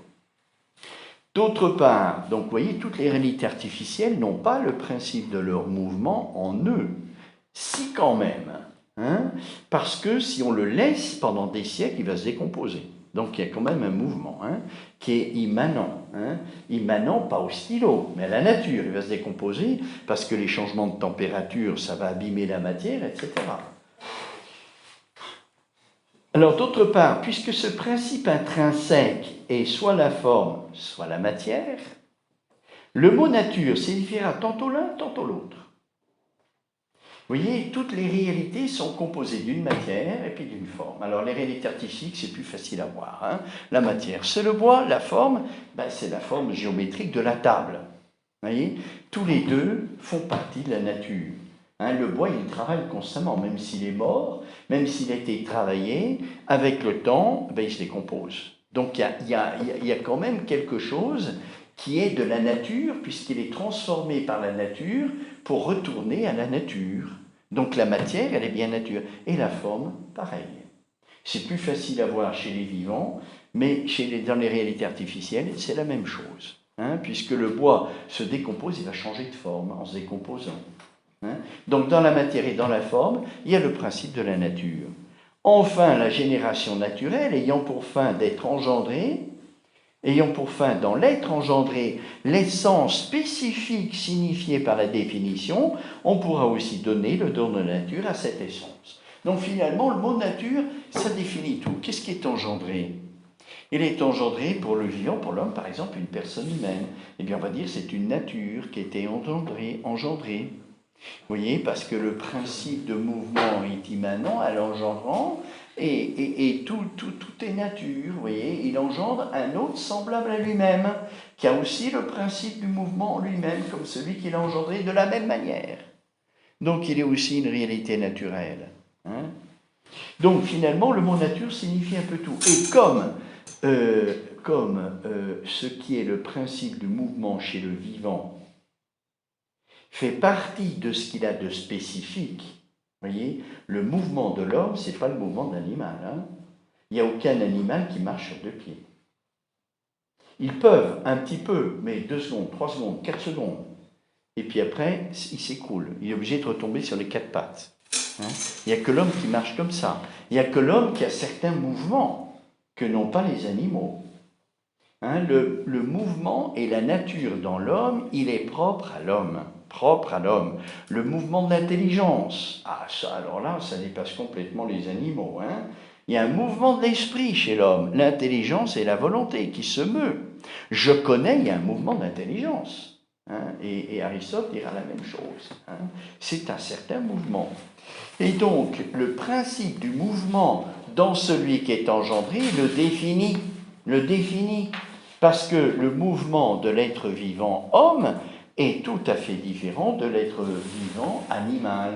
D'autre part, donc vous voyez, toutes les réalités artificielles n'ont pas le principe de leur mouvement en eux. Si quand même, parce que si on le laisse pendant des siècles, il va se décomposer. Donc il y a quand même un mouvement qui est immanent. Immanent pas au stylo, mais à la nature. Il va se décomposer parce que les changements de température, ça va abîmer la matière, etc. Alors d'autre part, puisque ce principe intrinsèque est soit la forme, soit la matière, le mot nature signifiera tantôt l'un, tantôt l'autre. Vous voyez, toutes les réalités sont composées d'une matière et puis d'une forme. Alors les réalités artistiques, c'est plus facile à voir. La matière, c'est le bois, la forme, c'est la forme géométrique de la table. Vous voyez, tous les deux font partie de la nature. Le bois, il travaille constamment, même s'il est mort, même s'il a été travaillé, avec le temps, il se décompose. Donc il y a quand même quelque chose qui est de la nature, puisqu'il est transformé par la nature pour retourner à la nature. Donc la matière, elle est bien nature. Et la forme, pareil. C'est plus facile à voir chez les vivants, mais dans les réalités artificielles, c'est la même chose. Puisque le bois se décompose, il va changer de forme en se décomposant. Donc dans la matière et dans la forme, il y a le principe de la nature. Enfin, la génération naturelle, ayant pour fin d'être engendrée, ayant pour fin dans l'être engendré l'essence spécifique signifiée par la définition, on pourra aussi donner le don de nature à cette essence. Donc finalement, le mot nature, ça définit tout. Qu'est-ce qui est engendré ? Il est engendré pour le vivant, pour l'homme, par exemple, une personne humaine. Eh bien, on va dire que c'est une nature qui a été engendrée. Vous voyez, parce que le principe de mouvement est immanent à l'engendrant, et tout est nature, vous voyez. Il engendre un autre semblable à lui-même, qui a aussi le principe du mouvement en lui-même, comme celui qu'il a engendré de la même manière. Donc il est aussi une réalité naturelle. Donc finalement, le mot nature signifie un peu tout. Et comme ce qui est le principe du mouvement chez le vivant fait partie de ce qu'il a de spécifique. Vous voyez, le mouvement de l'homme, ce n'est pas le mouvement de l'animal. Il n'y a aucun animal qui marche sur deux pieds. Ils peuvent un petit peu, mais 2 secondes, 3 secondes, 4 secondes. Et puis après, il s'écroule. Il est obligé de retomber sur les 4 pattes. Il n'y a que l'homme qui marche comme ça. Il n'y a que l'homme qui a certains mouvements que n'ont pas les animaux. Le mouvement et la nature dans l'homme, il est propre à l'homme. Le mouvement de l'intelligence, ça, alors là, ça dépasse complètement les animaux. Il y a un mouvement de l'esprit chez l'homme, l'intelligence et la volonté qui se meut. Je connais, il y a un mouvement d'intelligence. Et Aristote dira la même chose. C'est un certain mouvement. Et donc, le principe du mouvement dans celui qui est engendré le définit. Parce que le mouvement de l'être vivant homme est tout à fait différent de l'être vivant animal.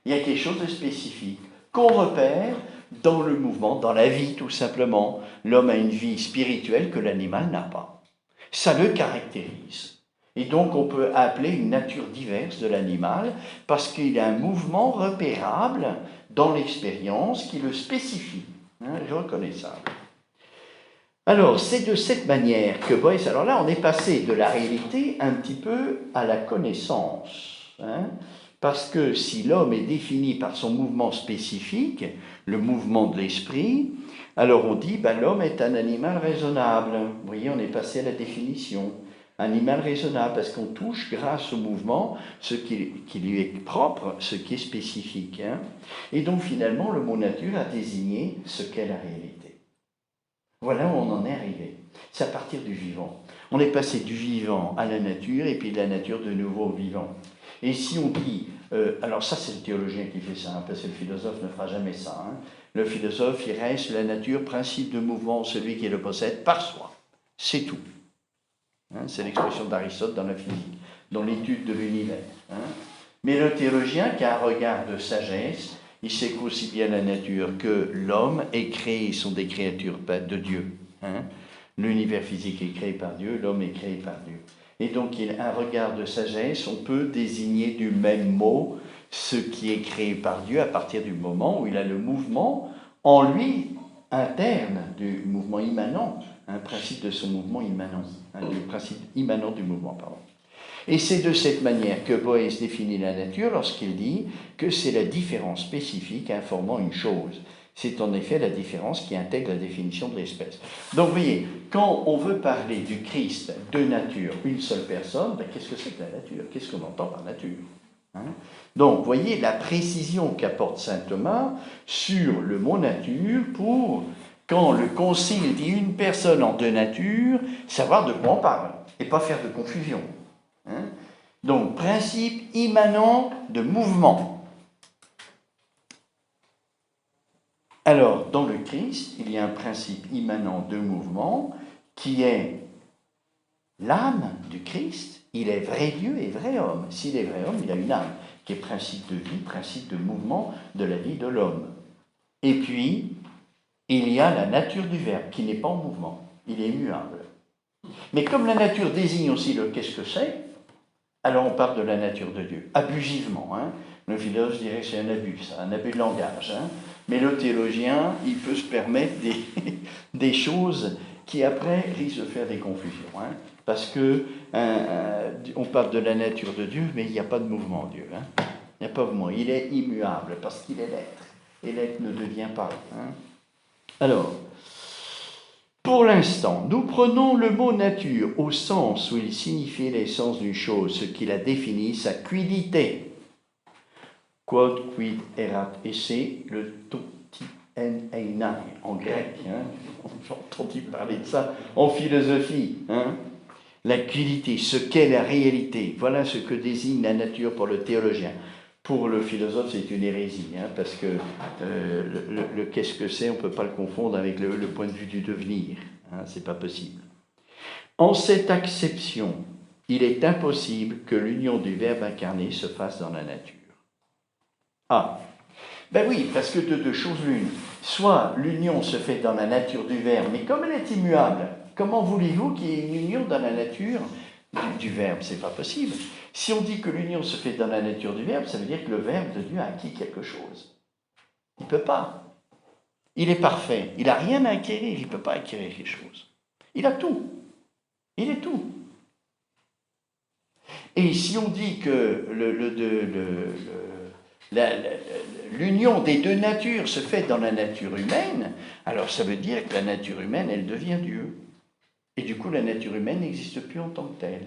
Il y a quelque chose de spécifique qu'on repère dans le mouvement, dans la vie tout simplement. L'homme a une vie spirituelle que l'animal n'a pas. Ça le caractérise. Et donc on peut appeler une nature diverse de l'animal parce qu'il a un mouvement repérable dans l'expérience qui le spécifie, reconnaissable. Alors, c'est de cette manière que Boyce... Alors là, on est passé de la réalité un petit peu à la connaissance. Parce que si l'homme est défini par son mouvement spécifique, le mouvement de l'esprit, alors on dit l'homme est un animal raisonnable. Vous voyez, on est passé à la définition. Animal raisonnable, parce qu'on touche grâce au mouvement ce qui lui est propre, ce qui est spécifique. Et donc finalement, le mot nature a désigné ce qu'est la réalité. Voilà où on en est arrivé. C'est à partir du vivant. On est passé du vivant à la nature, et puis de la nature de nouveau au vivant. Et si on dit... alors ça, c'est le théologien qui fait ça, parce que le philosophe ne fera jamais ça. Le philosophe, il reste la nature, principe de mouvement, celui qui le possède par soi. C'est tout. C'est l'expression d'Aristote dans la physique. dans l'étude de l'univers. Hein. Mais le théologien qui a un regard de sagesse, il sait qu'aussi bien la nature que l'homme est créé, sont des créatures de Dieu. Hein. L'univers physique est créé par Dieu, l'homme est créé par Dieu. Et donc, il a un regard de sagesse, on peut désigner du même mot ce qui est créé par Dieu à partir du moment où il a le mouvement en lui interne du mouvement immanent, un principe de son mouvement immanent, du principe immanent du mouvement, pardon. Et c'est de cette manière que Boèce définit la nature lorsqu'il dit que c'est la différence spécifique informant une chose. C'est en effet la différence qui intègre la définition de l'espèce. Donc vous voyez, quand on veut parler du Christ de nature, une seule personne, ben, qu'est-ce que c'est que la nature? Qu'est-ce qu'on entend par nature? Hein? Donc vous voyez la précision qu'apporte saint Thomas sur le mot nature pour, quand le concile dit une personne en deux natures, savoir de quoi on parle et pas faire de confusion. Hein? Donc principe immanent de mouvement. Alors, dans le Christ, il y a un principe immanent de mouvement qui est l'âme du Christ. Il est vrai Dieu et vrai homme. S'il est vrai homme, il a une âme qui est principe de vie, principe de mouvement de la vie de l'homme. Et puis, il y a la nature du Verbe qui n'est pas en mouvement. Il est immuable. Mais comme la nature désigne aussi le qu'est-ce que c'est, alors on parle de la nature de Dieu, abusivement. Hein. Le philosophe dirait que c'est un abus, ça, un abus de langage. Hein. Mais le théologien, il peut se permettre des choses qui après risquent de faire des confusions. Hein. Parce que on parle de la nature de Dieu, mais il n'y a pas de mouvement en Dieu. Hein. Il n'y a pas de mouvement. Il est immuable parce qu'il est l'être. Et l'être ne devient pas. Hein. Alors, pour l'instant, nous prenons le mot nature au sens où il signifie l'essence d'une chose, ce qui la définit, sa quidité. Quod quid erat, et c'est le toti en einai en grec. Hein. J'ai entendu parler de ça en philosophie. Hein. La quidité, ce qu'est la réalité, voilà ce que désigne la nature pour le théologien. Pour le philosophe, c'est une hérésie, hein, parce que le qu'est-ce que c'est, on ne peut pas le confondre avec le point de vue du devenir. Hein, c'est pas possible. En cette acception, il est impossible que l'union du Verbe incarné se fasse dans la nature. Ah, ben oui, parce que de deux choses l'une. Soit l'union se fait dans la nature du Verbe, mais comme elle est immuable, comment voulez-vous qu'il y ait une union dans la nature du Verbe? C'est pas possible. Si on dit que l'union se fait dans la nature du Verbe, ça veut dire que le Verbe de Dieu a acquis quelque chose. Il ne peut pas. Il est parfait. Il n'a rien à acquérir. Il ne peut pas acquérir les choses. Il a tout. Il est tout. Et si on dit que l'union des deux natures se fait dans la nature humaine, alors ça veut dire que la nature humaine, elle devient Dieu. Et du coup, la nature humaine n'existe plus en tant que telle.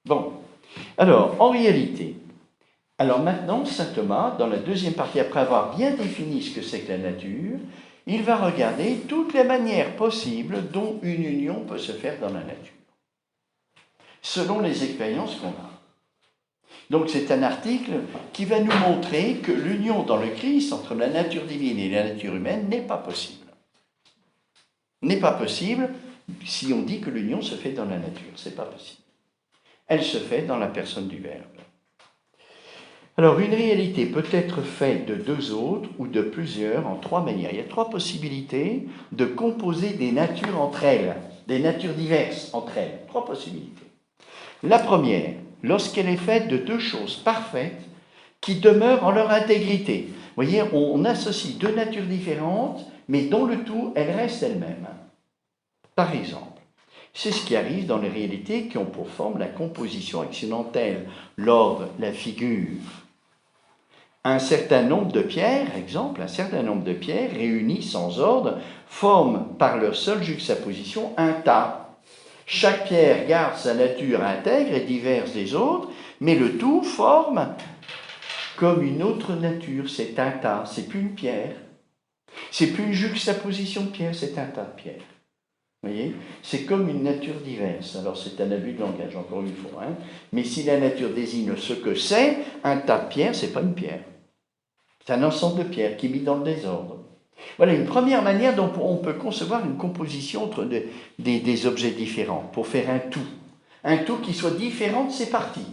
Bon, alors, en réalité, alors maintenant, saint Thomas, dans la deuxième partie, après avoir bien défini ce que c'est que la nature, il va regarder toutes les manières possibles dont une union peut se faire dans la nature, selon les expériences qu'on a. Donc c'est un article qui va nous montrer que l'union dans le Christ entre la nature divine et la nature humaine n'est pas possible. N'est pas possible si on dit que l'union se fait dans la nature. C'est pas possible. Elle se fait dans la personne du Verbe. Alors une réalité peut être faite de deux autres ou de plusieurs en trois manières. Il y a trois possibilités de composer des natures entre elles, des natures diverses entre elles. Trois possibilités. La première, lorsqu'elle est faite de deux choses parfaites qui demeurent en leur intégrité. Vous voyez, on associe deux natures différentes, mais dans le tout, elles restent elles-mêmes. Par exemple, c'est ce qui arrive dans les réalités qui ont pour forme la composition accidentelle, l'ordre, la figure. Un certain nombre de pierres, exemple, un certain nombre de pierres réunies sans ordre forment par leur seule juxtaposition un tas. Chaque pierre garde sa nature intègre et diverse des autres, mais le tout forme comme une autre nature. C'est un tas, c'est plus une pierre. C'est plus une juxtaposition de pierres, c'est un tas de pierres. Vous voyez, c'est comme une nature diverse. Alors c'est un abus de langage, encore une fois. Hein. Mais si la nature désigne ce que c'est, un tas de pierres, c'est pas une pierre. C'est un ensemble de pierres qui est mis dans le désordre. Voilà une première manière dont on peut concevoir une composition entre des objets différents pour faire un tout. Un tout qui soit différent de ses parties.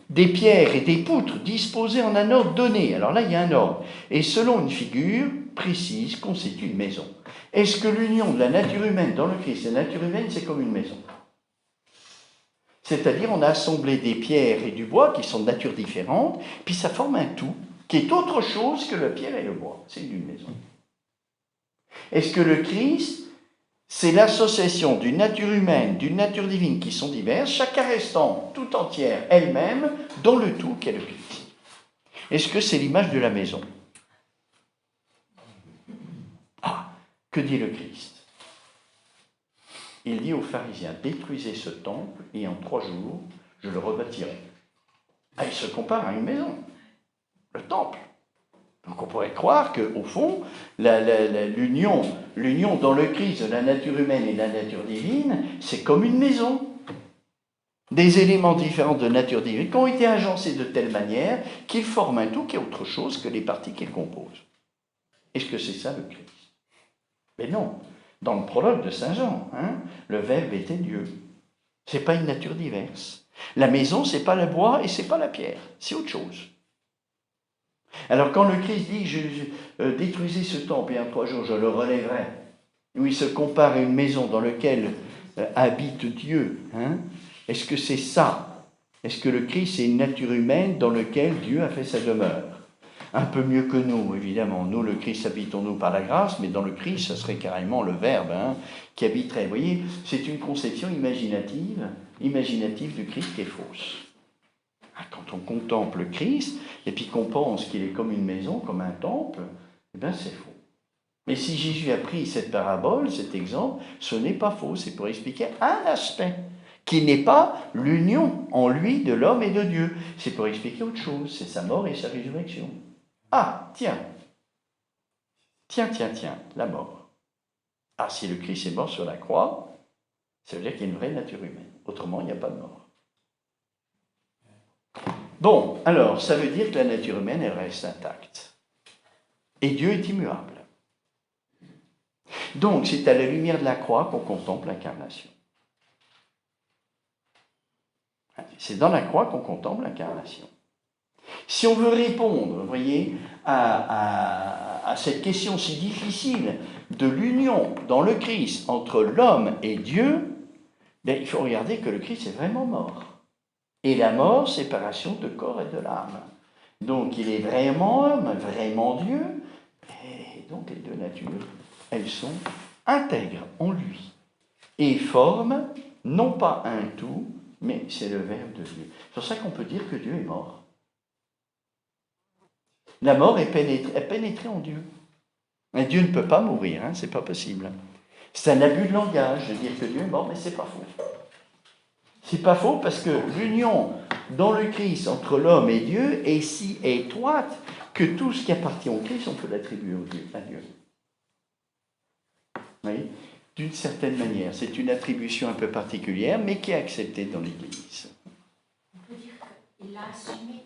Des pierres et des poutres disposées en un ordre donné. Alors là, il y a un ordre. Et selon une figure précise, constitue une maison. Est-ce que l'union de la nature humaine dans le Christ, la nature humaine, c'est comme une maison? C'est-à-dire, on a assemblé des pierres et du bois qui sont de nature différente, puis ça forme un tout qui est autre chose que la pierre et le bois. C'est une maison. Est-ce que le Christ, c'est l'association d'une nature humaine, d'une nature divine qui sont diverses, chacun restant tout entière elle-même dans le tout qu'est le Christ? Est-ce que c'est l'image de la maison? Ah, que dit le Christ? Il dit aux pharisiens, détruisez ce temple et en 3 jours, je le rebâtirai. Ah, il se compare à une maison, le temple. Donc on pourrait croire qu'au fond, l'union dans le Christ de la nature humaine et de la nature divine, c'est comme une maison. Des éléments différents de nature divine qui ont été agencés de telle manière qu'ils forment un tout qui est autre chose que les parties qu'ils composent. Est-ce que c'est ça le Christ? Mais non. Dans le prologue de Saint Jean, le Verbe était Dieu. Ce n'est pas une nature diverse. La maison, ce n'est pas le bois et ce n'est pas la pierre. C'est autre chose. Alors quand le Christ dit détruisez ce temple et en 3 jours je le relèverai, où il se compare à une maison dans laquelle habite Dieu, est-ce que c'est ça? Est-ce que le Christ c'est une nature humaine dans laquelle Dieu a fait sa demeure? Un peu mieux que nous, évidemment. Nous, le Christ, habitons-nous par la grâce, mais dans le Christ, ça serait carrément le Verbe qui habiterait. Vous voyez, c'est une conception imaginative du Christ qui est fausse. Quand on contemple le Christ, et puis qu'on pense qu'il est comme une maison, comme un temple, eh bien c'est faux. Mais si Jésus a pris cette parabole, cet exemple, ce n'est pas faux, c'est pour expliquer un aspect, qui n'est pas l'union en lui de l'homme et de Dieu. C'est pour expliquer autre chose, c'est sa mort et sa résurrection. Ah, tiens, la mort. Ah, si le Christ est mort sur la croix, ça veut dire qu'il y a une vraie nature humaine. Autrement, il n'y a pas de mort. Bon, alors, ça veut dire que la nature humaine, elle reste intacte. Et Dieu est immuable. Donc, c'est à la lumière de la croix qu'on contemple l'incarnation. C'est dans la croix qu'on contemple l'incarnation. Si on veut répondre, vous voyez, à cette question si difficile de l'union dans le Christ entre l'homme et Dieu, bien, il faut regarder que le Christ est vraiment mort. Et la mort, séparation de corps et de l'âme. Donc il est vraiment homme, vraiment Dieu, et donc les deux natures, elles sont intègres en lui. Et forment non pas un tout, mais c'est le Verbe de Dieu. C'est pour ça qu'on peut dire que Dieu est mort. La mort est pénétrée en Dieu. Mais Dieu ne peut pas mourir, c'est pas possible. C'est un abus de langage de dire que Dieu est mort, mais c'est pas faux. C'est pas faux parce que l'union dans le Christ entre l'homme et Dieu est si étroite que tout ce qui appartient au Christ, on peut l'attribuer à Dieu. Oui, d'une certaine manière. C'est une attribution un peu particulière, mais qui est acceptée dans l'Église. On peut dire qu'il l'a assumé.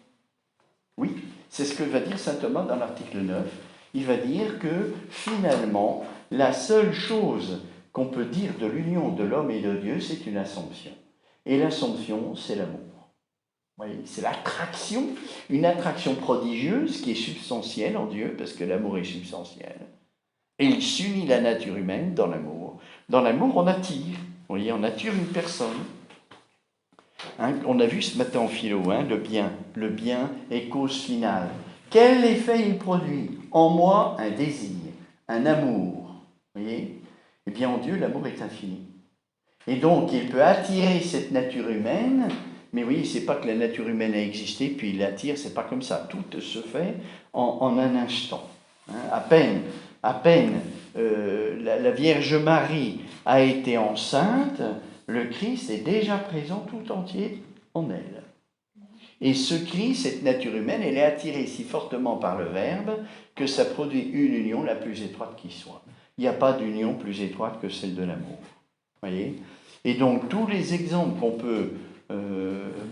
Oui, c'est ce que va dire saint Thomas dans l'article 9. Il va dire que finalement, la seule chose qu'on peut dire de l'union de l'homme et de Dieu, c'est une assomption. Et l'assomption, c'est l'amour. Vous voyez, c'est l'attraction, une attraction prodigieuse qui est substantielle en Dieu, parce que l'amour est substantiel. Et il s'unit la nature humaine dans l'amour. Dans l'amour, on attire. Vous voyez, on attire une personne. On a vu ce matin en philo, le bien est cause finale. Quel effet il produit? En moi, un désir, un amour. Vous voyez? Eh bien, en Dieu, l'amour est infini. Et donc, il peut attirer cette nature humaine, mais oui, c'est pas que la nature humaine a existé, puis il l'attire, c'est pas comme ça. Tout se fait en un instant. À peine la Vierge Marie a été enceinte, le Christ est déjà présent tout entier en elle. Et ce Christ, cette nature humaine, elle est attirée si fortement par le Verbe que ça produit une union la plus étroite qui soit. Il n'y a pas d'union plus étroite que celle de l'amour. Voyez ? Et donc, tous les exemples qu'on peut...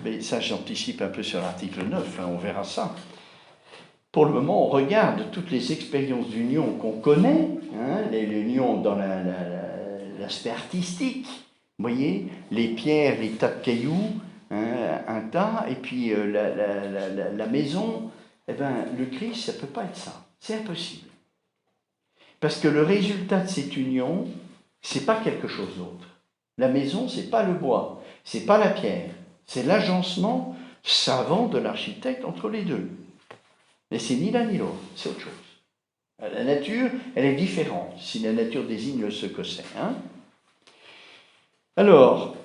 mais ça, j'anticipe un peu sur l'article 9, on verra ça. Pour le moment, on regarde toutes les expériences d'union qu'on connaît, l'union dans l'aspect artistique, Vous voyez, les pierres, les tas de cailloux, hein, un tas, et puis la maison, eh ben, le Christ, ça ne peut pas être ça. C'est impossible. Parce que le résultat de cette union, c'est pas quelque chose d'autre. La maison, c'est pas le bois, c'est pas la pierre, c'est l'agencement savant de l'architecte entre les deux. Mais c'est ni l'un ni l'autre, c'est autre chose. La nature, elle est différente, si la nature désigne ce que c'est. Hein. Alors,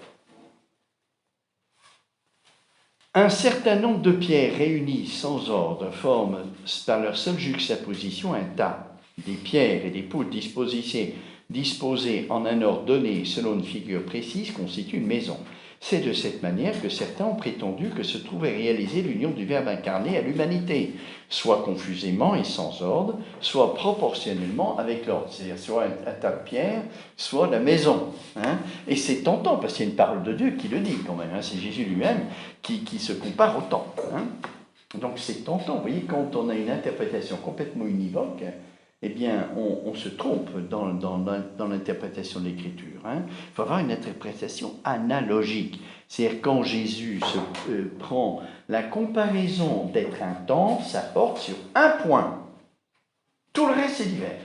un certain nombre de pierres réunies sans ordre forment par leur seule juxtaposition un tas. Des pierres et des poutres disposées en un ordre donné selon une figure précise constituent une maison. C'est de cette manière que certains ont prétendu que se trouvait réalisée l'union du Verbe incarné à l'humanité, soit confusément et sans ordre, soit proportionnellement avec l'ordre, c'est-à-dire soit un tas de pierres, soit la maison. Hein. Et c'est tentant, parce qu'il y a une parole de Dieu qui le dit quand même, hein. C'est Jésus lui-même qui se compare au temps. Hein. Donc c'est tentant, vous voyez, quand on a une interprétation complètement univoque, eh bien, on se trompe dans l'interprétation de l'Écriture. Hein. Il faut avoir une interprétation analogique. C'est-à-dire, quand Jésus prend la comparaison d'être un temps, ça porte sur un point. Tout le reste, c'est divers.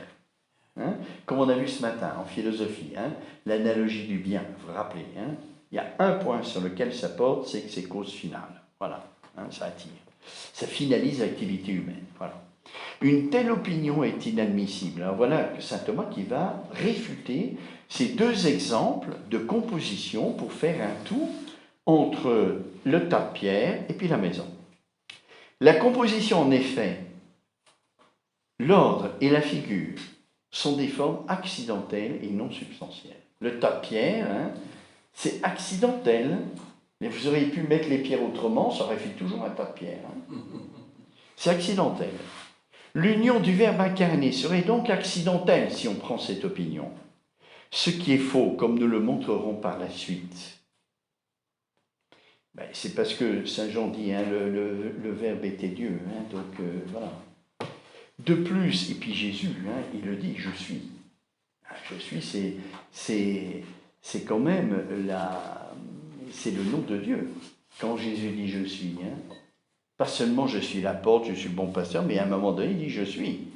Hein. Comme on a vu ce matin en philosophie, hein, l'analogie du bien, vous vous rappelez. Hein. Il y a un point sur lequel ça porte, c'est que c'est cause finale. Voilà, hein, ça attire. Ça finalise l'activité humaine. Voilà. Une telle opinion est inadmissible. Alors voilà saint Thomas qui va réfuter ces deux exemples de composition pour faire un tout entre le tas de pierre et puis la maison. La composition, en effet, l'ordre et la figure sont des formes accidentelles et non substantielles. Le tas de pierre, hein, c'est accidentel, mais vous auriez pu mettre les pierres autrement, ça aurait fait toujours un tas de pierre. Hein. C'est accidentel. L'union du Verbe incarné serait donc accidentelle si on prend cette opinion. Ce qui est faux, comme nous le montrerons par la suite. Ben, c'est parce que Saint Jean dit, hein, le Verbe était Dieu. Hein, donc voilà. De plus, et puis Jésus, hein, il le dit, je suis. Je suis, c'est quand même c'est le nom de Dieu. Quand Jésus dit je suis, hein, pas seulement je suis la porte, je suis le bon pasteur, mais à un moment donné, il dit je suis.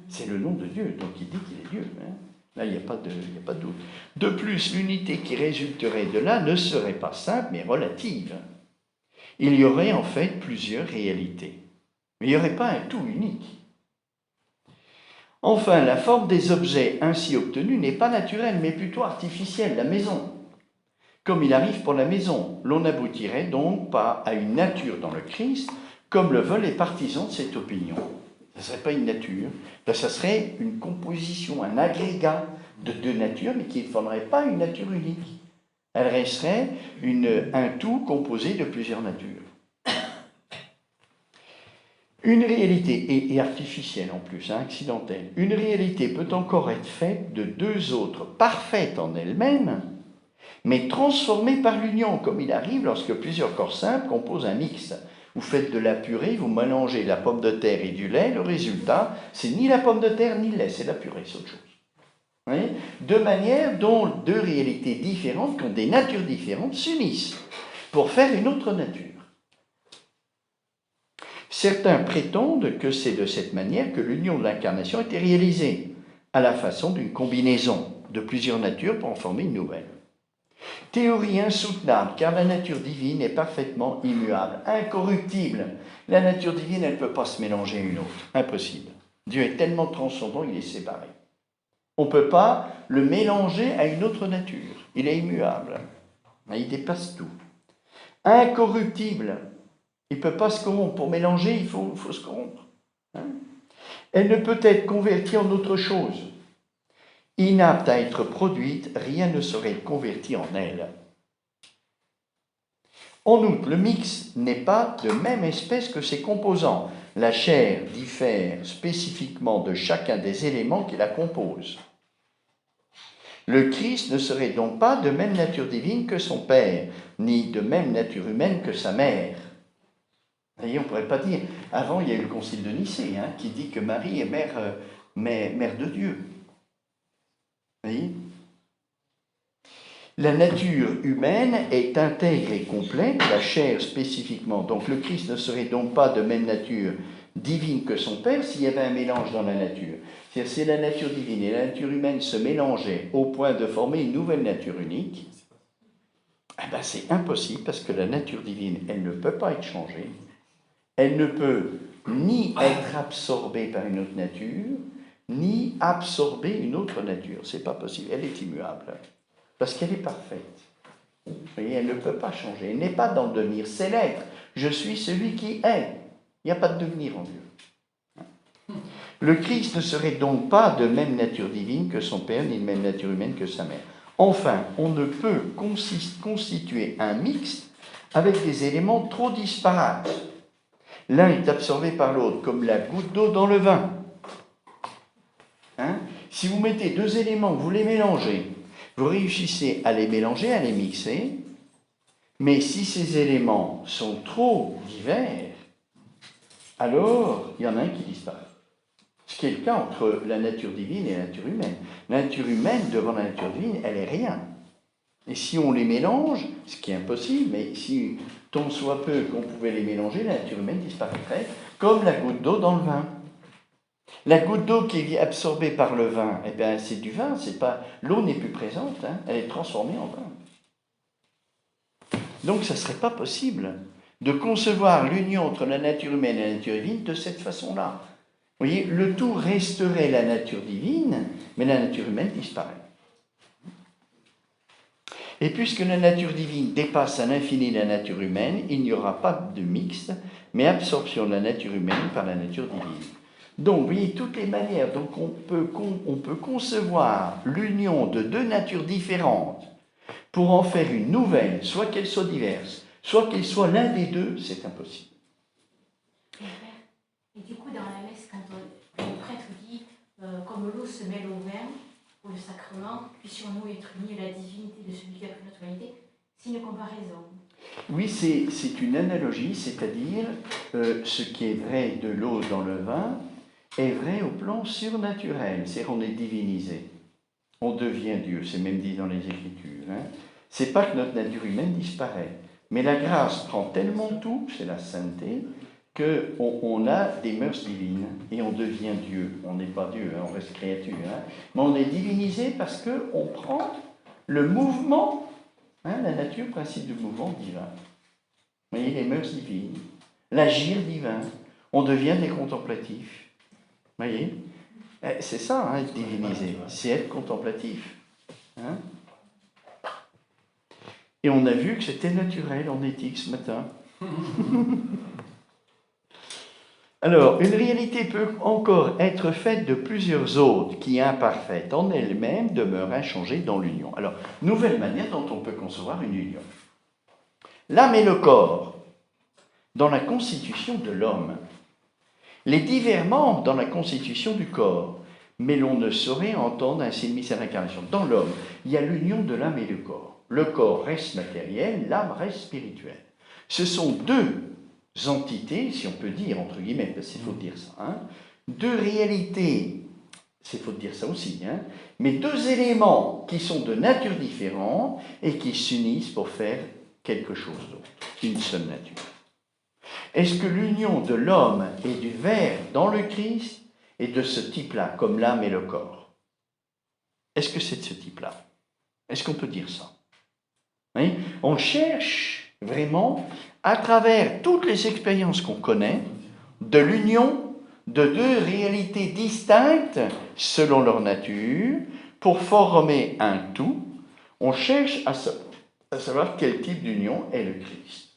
C'est le nom de Dieu, donc il dit qu'il est Dieu. Hein. Là, il n'y a pas de doute. De plus, l'unité qui résulterait de là ne serait pas simple, mais relative. Il y aurait en fait plusieurs réalités. Mais il n'y aurait pas un tout unique. Enfin, la forme des objets ainsi obtenus n'est pas naturelle, mais plutôt artificielle, la maison. Comme il arrive pour la maison, l'on n'aboutirait donc pas à une nature dans le Christ, comme le veulent les partisans de cette opinion. Ce ne serait pas une nature, ça serait une composition, un agrégat de deux natures, mais qui ne formerait pas une nature unique. Elle resterait un tout composé de plusieurs natures. Une réalité, et artificielle en plus, hein, accidentelle, une réalité peut encore être faite de deux autres parfaites en elles-mêmes, mais transformées par l'union, comme il arrive lorsque plusieurs corps simples composent un mixte. Vous faites de la purée, vous mélangez la pomme de terre et du lait, le résultat, c'est ni la pomme de terre ni le lait, c'est la purée, c'est autre chose. Oui, de manière dont deux réalités différentes, qui ont des natures différentes, s'unissent pour faire une autre nature. Certains prétendent que c'est de cette manière que l'union de l'incarnation a été réalisée, à la façon d'une combinaison de plusieurs natures pour en former une nouvelle. Théorie insoutenable, car la nature divine est parfaitement immuable, incorruptible. La nature divine, elle ne peut pas se mélanger à une autre. Impossible. Dieu est tellement transcendant, il est séparé. On ne peut pas le mélanger à une autre nature. Il est immuable. Il dépasse tout. Incorruptible. Il ne peut pas se corrompre. Pour mélanger, il faut se corrompre. Elle ne peut être convertie en autre chose. Inapte à être produite, rien ne saurait converti en elle. En outre, le mix n'est pas de même espèce que ses composants. La chair diffère spécifiquement de chacun des éléments qui la composent. Le Christ ne serait donc pas de même nature divine que son Père, ni de même nature humaine que sa mère. Vous voyez, on ne pourrait pas dire... Avant, il y a eu le concile de Nicée, hein, qui dit que Marie est mère de Dieu. Vous voyez ? La nature humaine est intègre et complète, la chair spécifiquement. Donc le Christ ne serait donc pas de même nature divine que son Père s'il y avait un mélange dans la nature. C'est-à-dire si la nature divine et la nature humaine se mélangeaient au point de former une nouvelle nature unique, eh ben c'est impossible parce que la nature divine, elle ne peut pas être changée, elle ne peut ni être absorbée par une autre nature, ni absorber une autre nature. C'est pas possible, elle est immuable. Parce qu'elle est parfaite. Vous voyez, elle ne peut pas changer. Elle n'est pas dans le devenir, c'est l'être. Je suis celui qui est. Il n'y a pas de devenir en Dieu. Le Christ ne serait donc pas de même nature divine que son Père, ni de même nature humaine que sa mère. Enfin, on ne peut constituer un mixte avec des éléments trop disparates. L'un est absorbé par l'autre, comme la goutte d'eau dans le vin. Si vous mettez deux éléments, vous les mélangez, vous réussissez à les mélanger, à les mixer, mais si ces éléments sont trop divers, alors il y en a un qui disparaît. Ce qui est le cas entre la nature divine et la nature humaine. La nature humaine, devant la nature divine, elle est rien. Et si on les mélange, ce qui est impossible, mais si tant soit peu qu'on pouvait les mélanger, la nature humaine disparaîtrait, comme la goutte d'eau dans le vin. La goutte d'eau qui est absorbée par le vin, eh bien, c'est du vin, c'est pas l'eau n'est plus présente, elle est transformée en vin. Donc, ça ne serait pas possible de concevoir l'union entre la nature humaine et la nature divine de cette façon-là. Vous voyez, le tout resterait la nature divine, mais la nature humaine disparaît. Et puisque la nature divine dépasse à l'infini la nature humaine, il n'y aura pas de mixte, mais absorption de la nature humaine par la nature divine. Donc, vous voyez, toutes les manières dont on peut concevoir l'union de deux natures différentes pour en faire une nouvelle, soit qu'elles soient diverses, soit qu'elles soient l'un des deux, c'est impossible. Et du coup, dans la messe, quand le prêtre dit comme l'eau se mêle au vin, pour le sacrement, puissions-nous être unis à la divinité de celui qui a pris notre humanité, c'est une comparaison. Oui, c'est une analogie, c'est-à-dire ce qui est vrai de l'eau dans le vin est vrai au plan surnaturel, c'est-à-dire qu'on est divinisé, on devient Dieu, c'est même dit dans les Écritures. C'est pas que notre nature humaine disparaît, mais la grâce prend tellement tout, c'est la sainteté, qu'on a des mœurs divines et on devient Dieu. On n'est pas Dieu, on reste créature, mais on est divinisé parce qu'on prend le mouvement, la nature, principe du mouvement divin. Vous voyez, les mœurs divines, l'agir divin, on devient des contemplatifs. Vous voyez, c'est ça, être divinisé, c'est être contemplatif. Et on a vu que c'était naturel en éthique ce matin. Alors, une réalité peut encore être faite de plusieurs autres qui, imparfaites en elles-mêmes, demeurent inchangées dans l'union. Alors, nouvelle manière dont on peut concevoir une union. L'âme et le corps, dans la constitution de l'homme. Les divers membres dans la constitution du corps. Mais l'on ne saurait entendre ainsi le mystère d'incarnation. Dans l'homme, il y a l'union de l'âme et du corps. Le corps reste matériel, l'âme reste spirituelle. Ce sont deux entités, si on peut dire, entre guillemets, parce qu'il faut dire ça, deux réalités, c'est faut dire ça aussi, mais deux éléments qui sont de nature différente et qui s'unissent pour faire quelque chose d'autre, une seule nature. Est-ce que l'union de l'homme et du Verbe dans le Christ est de ce type-là, comme l'âme et le corps? Est-ce que c'est de ce type-là? Est-ce qu'on peut dire ça? Oui? On cherche vraiment, à travers toutes les expériences qu'on connaît, de l'union de deux réalités distinctes selon leur nature, pour former un tout. On cherche à savoir quel type d'union est le Christ.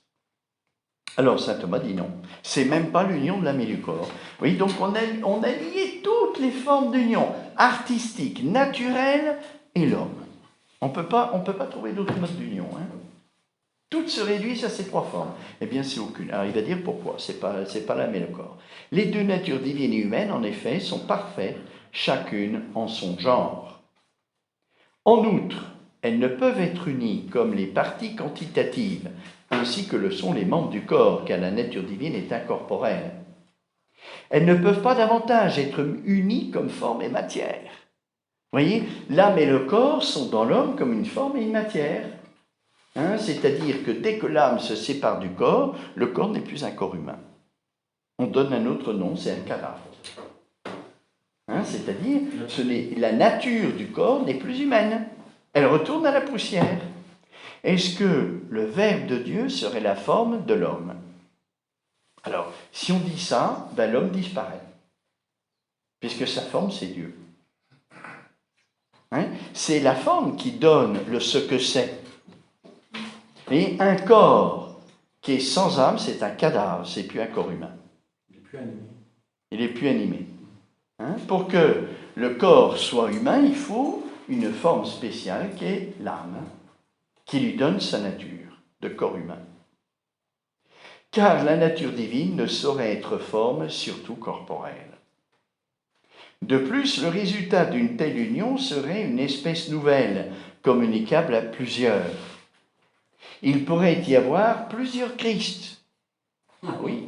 Alors saint Thomas dit non, c'est même pas l'union de l'âme et du corps. Oui, donc on a lié toutes les formes d'union, artistiques, naturelles et l'homme. On peut pas trouver d'autres modes d'union. Toutes se réduisent à ces trois formes. Eh bien, c'est aucune. Alors il va dire pourquoi, c'est pas l'âme et le corps. Les deux natures divines et humaines, en effet, sont parfaites, chacune en son genre. En outre, elles ne peuvent être unies comme les parties quantitatives, ainsi que le sont les membres du corps, car la nature divine est incorporelle. Elles ne peuvent pas davantage être unies comme forme et matière. voyez, l'âme et le corps sont dans l'homme comme une forme et une matière. C'est-à-dire que dès que l'âme se sépare du corps, le corps n'est plus un corps humain. On donne un autre nom, c'est un cadavre. C'est-à-dire, la nature du corps n'est plus humaine. Elle retourne à la poussière. Est-ce que le Verbe de Dieu serait la forme de l'homme? Alors, si on dit ça, l'homme disparaît. Puisque sa forme, c'est Dieu. C'est la forme qui donne ce que c'est. Et un corps qui est sans âme, c'est un cadavre, c'est plus un corps humain. Il n'est plus animé. Il n'est plus animé. Pour que le corps soit humain, il faut une forme spéciale qui est l'âme, qui lui donne sa nature de corps humain. Car la nature divine ne saurait être forme, surtout corporelle. De plus, le résultat d'une telle union serait une espèce nouvelle, communicable à plusieurs. Il pourrait y avoir plusieurs Christ. Ah oui.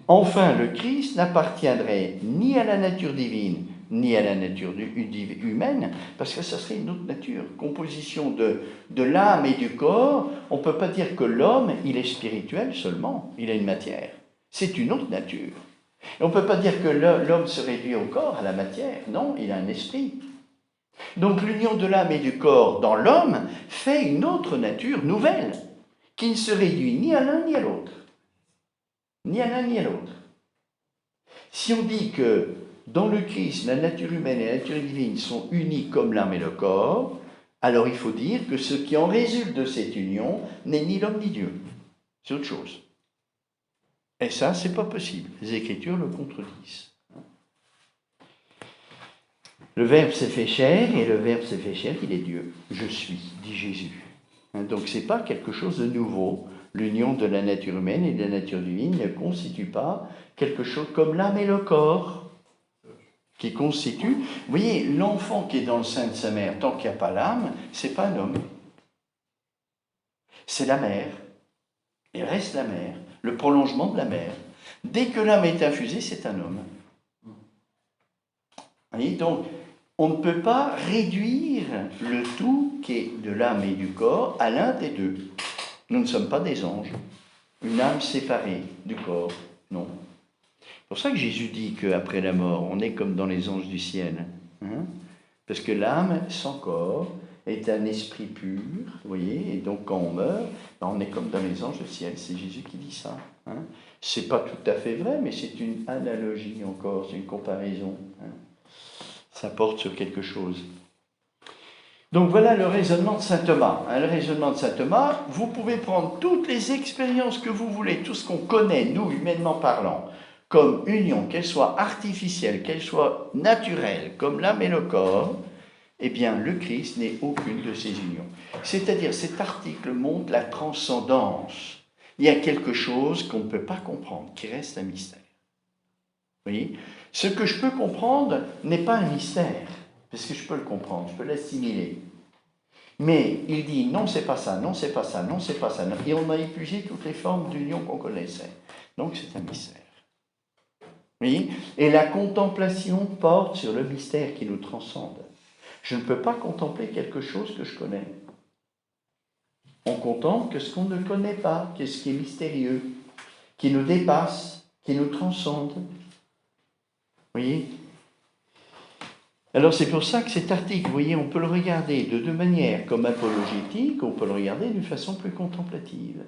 Enfin, le Christ n'appartiendrait ni à la nature divine, ni à la nature humaine, parce que ça serait une autre nature. Composition de l'âme et du corps, on ne peut pas dire que l'homme, il est spirituel seulement, il a une matière. C'est une autre nature. Et on ne peut pas dire que l'homme se réduit au corps, à la matière. Non, il a un esprit. Donc l'union de l'âme et du corps dans l'homme fait une autre nature nouvelle, qui ne se réduit ni à l'un ni à l'autre. Ni à l'un ni à l'autre. Si on dit que dans le Christ, la nature humaine et la nature divine sont unies comme l'âme et le corps, alors il faut dire que ce qui en résulte de cette union n'est ni l'homme ni Dieu. C'est autre chose. Et ça, c'est pas possible. Les Écritures le contredisent. Le Verbe s'est fait chair, et le Verbe s'est fait chair, il est Dieu. Je suis, dit Jésus. Donc c'est pas quelque chose de nouveau. L'union de la nature humaine et de la nature divine ne constitue pas quelque chose comme l'âme et le corps, qui constituent... Vous voyez, l'enfant qui est dans le sein de sa mère, tant qu'il n'y a pas l'âme, c'est pas un homme. C'est la mère. Il reste la mère, le prolongement de la mère. Dès que l'âme est infusée, c'est un homme. Vous voyez, donc, on ne peut pas réduire le tout qui est de l'âme et du corps à l'un des deux. Nous ne sommes pas des anges. Une âme séparée du corps, non. C'est pour ça que Jésus dit qu'après la mort, on est comme dans les anges du ciel. Parce que l'âme, sans corps, est un esprit pur, vous voyez, et donc quand on meurt, on est comme dans les anges du ciel. C'est Jésus qui dit ça. C'est pas tout à fait vrai, mais c'est une analogie encore, c'est une comparaison. Ça porte sur quelque chose. Donc voilà le raisonnement de saint Thomas. Le raisonnement de saint Thomas, vous pouvez prendre toutes les expériences que vous voulez, tout ce qu'on connaît, nous, humainement parlant, comme union, qu'elle soit artificielle, qu'elle soit naturelle, comme l'âme et le corps, eh bien le Christ n'est aucune de ces unions. C'est-à-dire, cet article montre la transcendance. Il y a quelque chose qu'on ne peut pas comprendre, qui reste un mystère. Vous voyez ? Ce que je peux comprendre n'est pas un mystère, parce que je peux le comprendre, je peux l'assimiler. Mais il dit non, c'est pas ça, non, c'est pas ça, non, c'est pas ça. Et on a épuisé toutes les formes d'union qu'on connaissait. Donc c'est un mystère. Oui. Et la contemplation porte sur le mystère qui nous transcende. Je ne peux pas contempler quelque chose que je connais. On contemple que ce qu'on ne connaît pas, qu'est-ce qui est mystérieux, qui nous dépasse, qui nous transcende. Vous voyez ? Alors c'est pour ça que cet article, vous voyez, on peut le regarder de deux manières, comme apologétique, on peut le regarder d'une façon plus contemplative.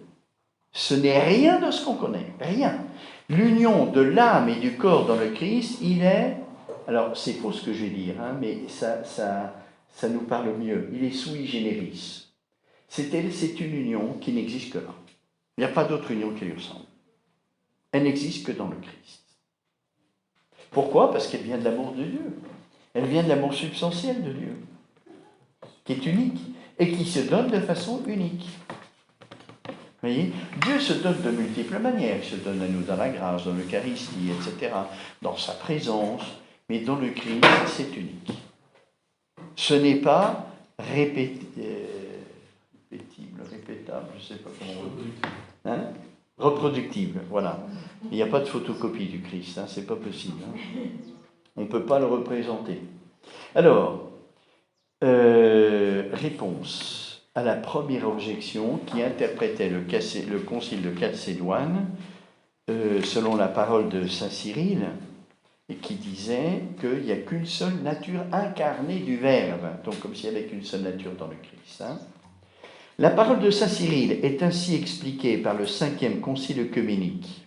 Ce n'est rien de ce qu'on connaît, rien. L'union de l'âme et du corps dans le Christ, il est, alors c'est faux ce que je vais dire, mais ça nous parle mieux, il est sui generis. C'est une union qui n'existe que là. Il n'y a pas d'autre union qui lui ressemble. Elle n'existe que dans le Christ. Pourquoi ? Parce qu'elle vient de l'amour de Dieu. Elle vient de l'amour substantiel de Dieu, qui est unique et qui se donne de façon unique. Vous voyez ? Dieu se donne de multiples manières. Il se donne à nous dans la grâce, dans l'Eucharistie, etc., dans sa présence, mais dans le Christ, c'est unique. Ce n'est pas répétable, je ne sais pas comment on dit. Reproductible, voilà. Il n'y a pas de photocopie du Christ, c'est pas possible. On ne peut pas le représenter. Alors, réponse à la première objection qui interprétait le concile de Chalcédoine selon la parole de saint Cyril, et qui disait qu'il n'y a qu'une seule nature incarnée du Verbe, donc comme s'il n'y avait qu'une seule nature dans le Christ. La parole de saint Cyril est ainsi expliquée par le 5e concile œcuménique,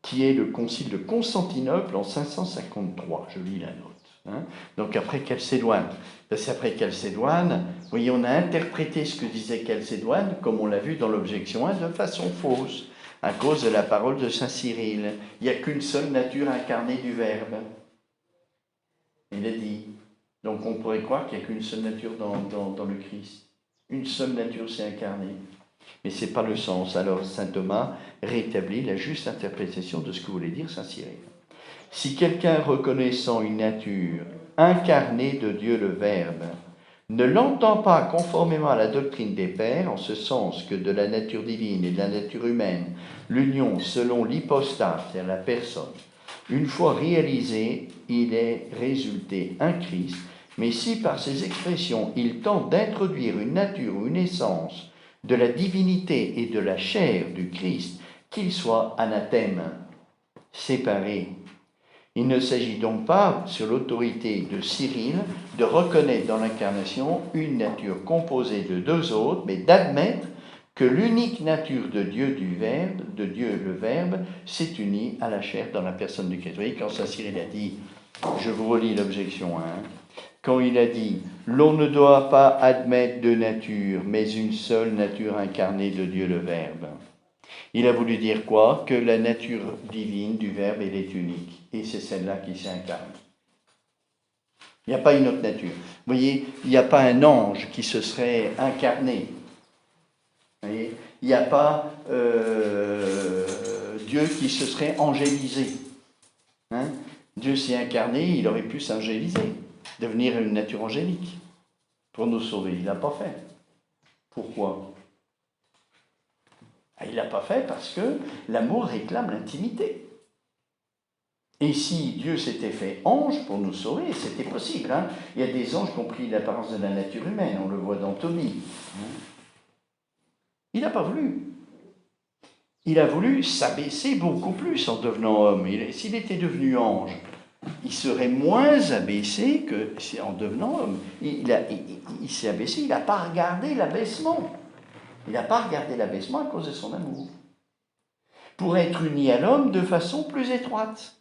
qui est le concile de Constantinople en 553. Je lis la note. Donc après Chalcédoine. Parce qu'après Chalcédoine, vous voyez, on a interprété ce que disait Chalcédoine, comme on l'a vu dans l'objection 1, de façon fausse, à cause de la parole de saint Cyril. Il n'y a qu'une seule nature incarnée du Verbe. Il a dit. Donc on pourrait croire qu'il n'y a qu'une seule nature dans le Christ. Une seule nature s'est incarnée. Mais ce n'est pas le sens. Alors saint Thomas rétablit la juste interprétation de ce que voulait dire saint Cyril. Si quelqu'un reconnaissant une nature incarnée de Dieu le Verbe ne l'entend pas conformément à la doctrine des pères, en ce sens que de la nature divine et de la nature humaine, l'union selon l'hypostase, c'est-à-dire la personne, une fois réalisée, il est résulté un Christ, mais si par ses expressions il tente d'introduire une nature ou une essence de la divinité et de la chair du Christ, qu'il soit anathème, séparé. Il ne s'agit donc pas, sur l'autorité de Cyril, de reconnaître dans l'incarnation une nature composée de deux autres, mais d'admettre que l'unique nature de Dieu le Verbe, s'est unie à la chair dans la personne du Christ. Vous voyez, quand saint Cyril a dit, je vous relis l'objection 1, quand il a dit « L'on ne doit pas admettre deux natures, mais une seule nature incarnée de Dieu le Verbe », il a voulu dire quoi? Que la nature divine du Verbe, elle est unique. Et c'est celle-là qui s'incarne. Il n'y a pas une autre nature. Vous voyez, il n'y a pas un ange qui se serait incarné. Vous voyez, il n'y a pas Dieu qui se serait angélisé. Dieu s'est incarné, il aurait pu s'angéliser, devenir une nature angélique pour nous sauver. Il ne l'a pas fait. Pourquoi? Il ne l'a pas fait parce que l'amour réclame l'intimité. Et si Dieu s'était fait ange pour nous sauver, c'était possible. Il y a des anges qui ont pris l'apparence de la nature humaine, on le voit dans Tobie. Il n'a pas voulu. Il a voulu s'abaisser beaucoup plus en devenant homme. S'il était devenu ange, il serait moins abaissé qu'en devenant homme. Il s'est abaissé, il n'a pas regardé l'abaissement. Il n'a pas regardé l'abaissement à cause de son amour. Pour être uni à l'homme de façon plus étroite.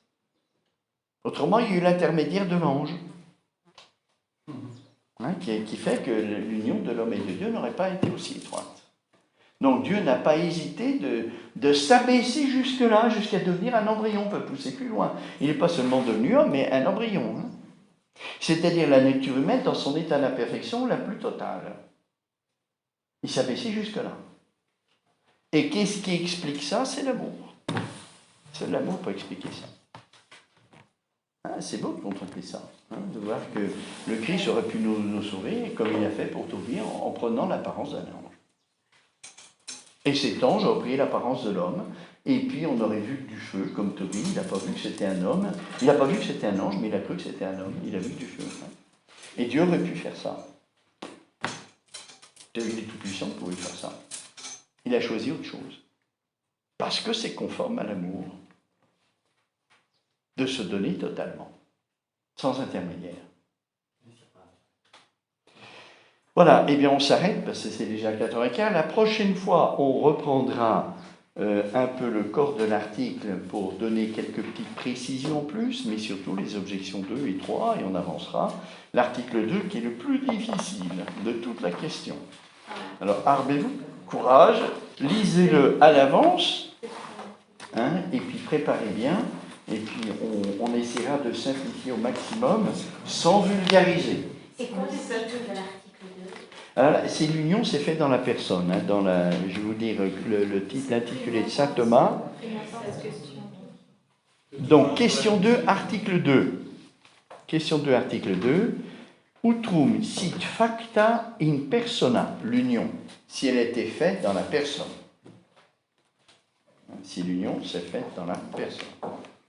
Autrement, il y a eu l'intermédiaire de l'ange. Qui fait que l'union de l'homme et de Dieu n'aurait pas été aussi étroite. Donc Dieu n'a pas hésité de s'abaisser jusque-là, jusqu'à devenir un embryon. On peut pousser plus loin. Il n'est pas seulement devenu homme, mais un embryon. C'est-à-dire la nature humaine dans son état d'imperfection la plus totale. Il s'abaissait jusque-là. Et qu'est-ce qui explique ça? C'est l'amour. C'est l'amour pour expliquer ça. C'est beau de contempler ça, de voir que le Christ aurait pu nous sauver, comme il a fait pour Tobie, en prenant l'apparence d'un ange. Et cet ange a pris l'apparence de l'homme, et puis on aurait vu du feu, comme Tobie, il n'a pas vu que c'était un homme, il n'a pas vu que c'était un ange, mais il a cru que c'était un homme, il a vu du feu. Et Dieu aurait pu faire ça. Dieu est tout-puissant, pouvait faire ça. Il a choisi autre chose. Parce que c'est conforme à l'amour. De se donner totalement, sans intermédiaire. Voilà, eh bien on s'arrête, parce que c'est déjà 4h15. La prochaine fois, on reprendra un peu le corps de l'article pour donner quelques petites précisions en plus, mais surtout les objections 2 et 3, et on avancera. L'article 2 qui est le plus difficile de toute la question. Alors, armez-vous, courage, lisez-le à l'avance, et puis préparez bien. Et puis, on essaiera de simplifier au maximum, sans vulgariser. C'est quoi le titre de l'article 2? Alors, c'est l'union, c'est fait dans la personne. Je vais vous dire le titre, l'intitulé de saint Thomas. Donc, question 2, article 2. Question 2, article 2. Utrum sit facta in persona, l'union, si elle était faite dans la personne. Si l'union s'est faite dans la personne.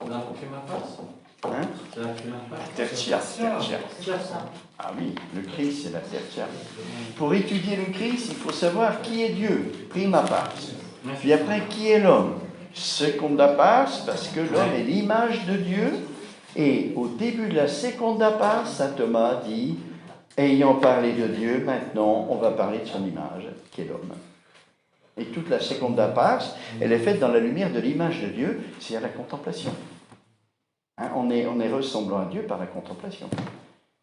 On a invoqué ma face. Hein? C'est la première Tertia. Ah oui, le Christ, c'est la tertia. Pour étudier le Christ, il faut savoir qui est Dieu, prima part. Puis après, qui est l'homme, seconda part, parce que l'homme est l'image de Dieu. Et au début de la seconda part, saint Thomas dit, ayant parlé de Dieu, maintenant, on va parler de son image, qui est l'homme. Et toute la seconda part, elle est faite dans la lumière de l'image de Dieu, c'est à la contemplation. Hein, on est ressemblant à Dieu par la contemplation.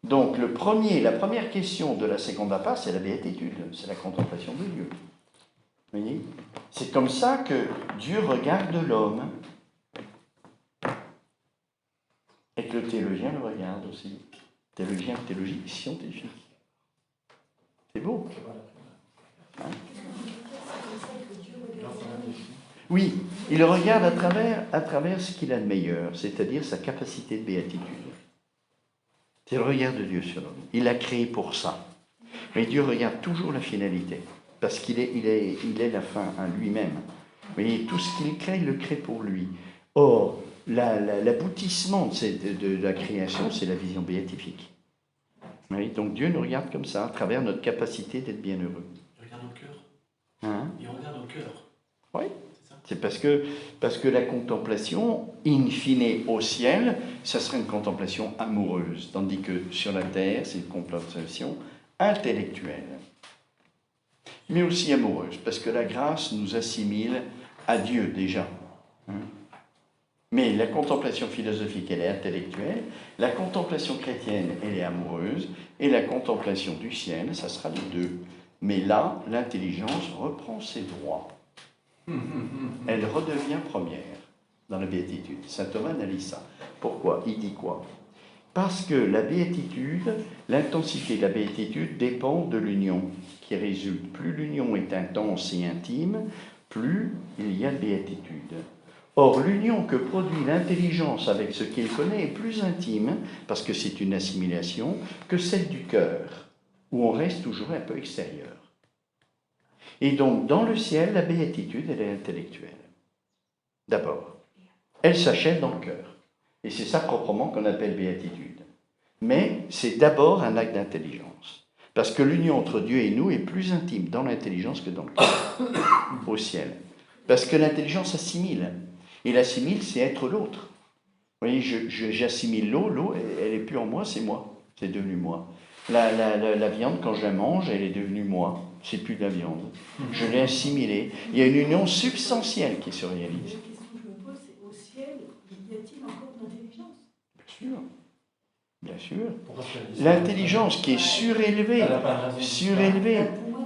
Donc la première question de la seconda part, c'est la béatitude, c'est la contemplation de Dieu. Vous voyez? C'est comme ça que Dieu regarde l'homme. Et que le théologien le regarde aussi. Théologien, théologie, scientifique. C'est beau. Hein? Oui, il le regarde à travers ce qu'il a de meilleur, c'est-à-dire sa capacité de béatitude. C'est le regard de Dieu sur l'homme. Il l'a créé pour ça. Mais Dieu regarde toujours la finalité, parce qu'il est la fin à lui-même. Vous voyez, tout ce qu'il crée, il le crée pour lui. Or, l'aboutissement de la création, c'est la vision béatifique. Oui, donc Dieu nous regarde comme ça, à travers notre capacité d'être bienheureux. Il regarde au cœur. Hein? Il regarde au cœur. Oui. C'est parce que la contemplation, in fine au ciel, ça serait une contemplation amoureuse, tandis que sur la terre, c'est une contemplation intellectuelle, mais aussi amoureuse, parce que la grâce nous assimile à Dieu déjà. Mais la contemplation philosophique, elle est intellectuelle, la contemplation chrétienne, elle est amoureuse, et la contemplation du ciel, ça sera les deux. Mais là, l'intelligence reprend ses droits. Elle redevient première dans la béatitude. Saint Thomas analyse ça. Pourquoi? Il dit quoi? Parce que la béatitude, l'intensité de la béatitude dépend de l'union qui résulte. Plus l'union est intense et intime, plus il y a de béatitude. Or, l'union que produit l'intelligence avec ce qu'il connaît est plus intime, parce que c'est une assimilation, que celle du cœur, où on reste toujours un peu extérieur. Et donc, dans le ciel, la béatitude, elle est intellectuelle. D'abord, elle s'achève dans le cœur. Et c'est ça proprement qu'on appelle béatitude. Mais c'est d'abord un acte d'intelligence. Parce que l'union entre Dieu et nous est plus intime dans l'intelligence que dans le cœur, au ciel. Parce que l'intelligence assimile. Et l'assimile, c'est être l'autre. Vous voyez, j'assimile l'eau, elle n'est plus en moi, c'est moi. C'est devenu moi. La viande, quand je la mange, elle est devenue moi. C'est plus de la viande. Je l'ai assimilée. Il y a une union substantielle qui se réalise. La question que je me pose, c'est au ciel, y a-t-il encore de l'intelligence? Bien sûr. L'intelligence qui est surélevée,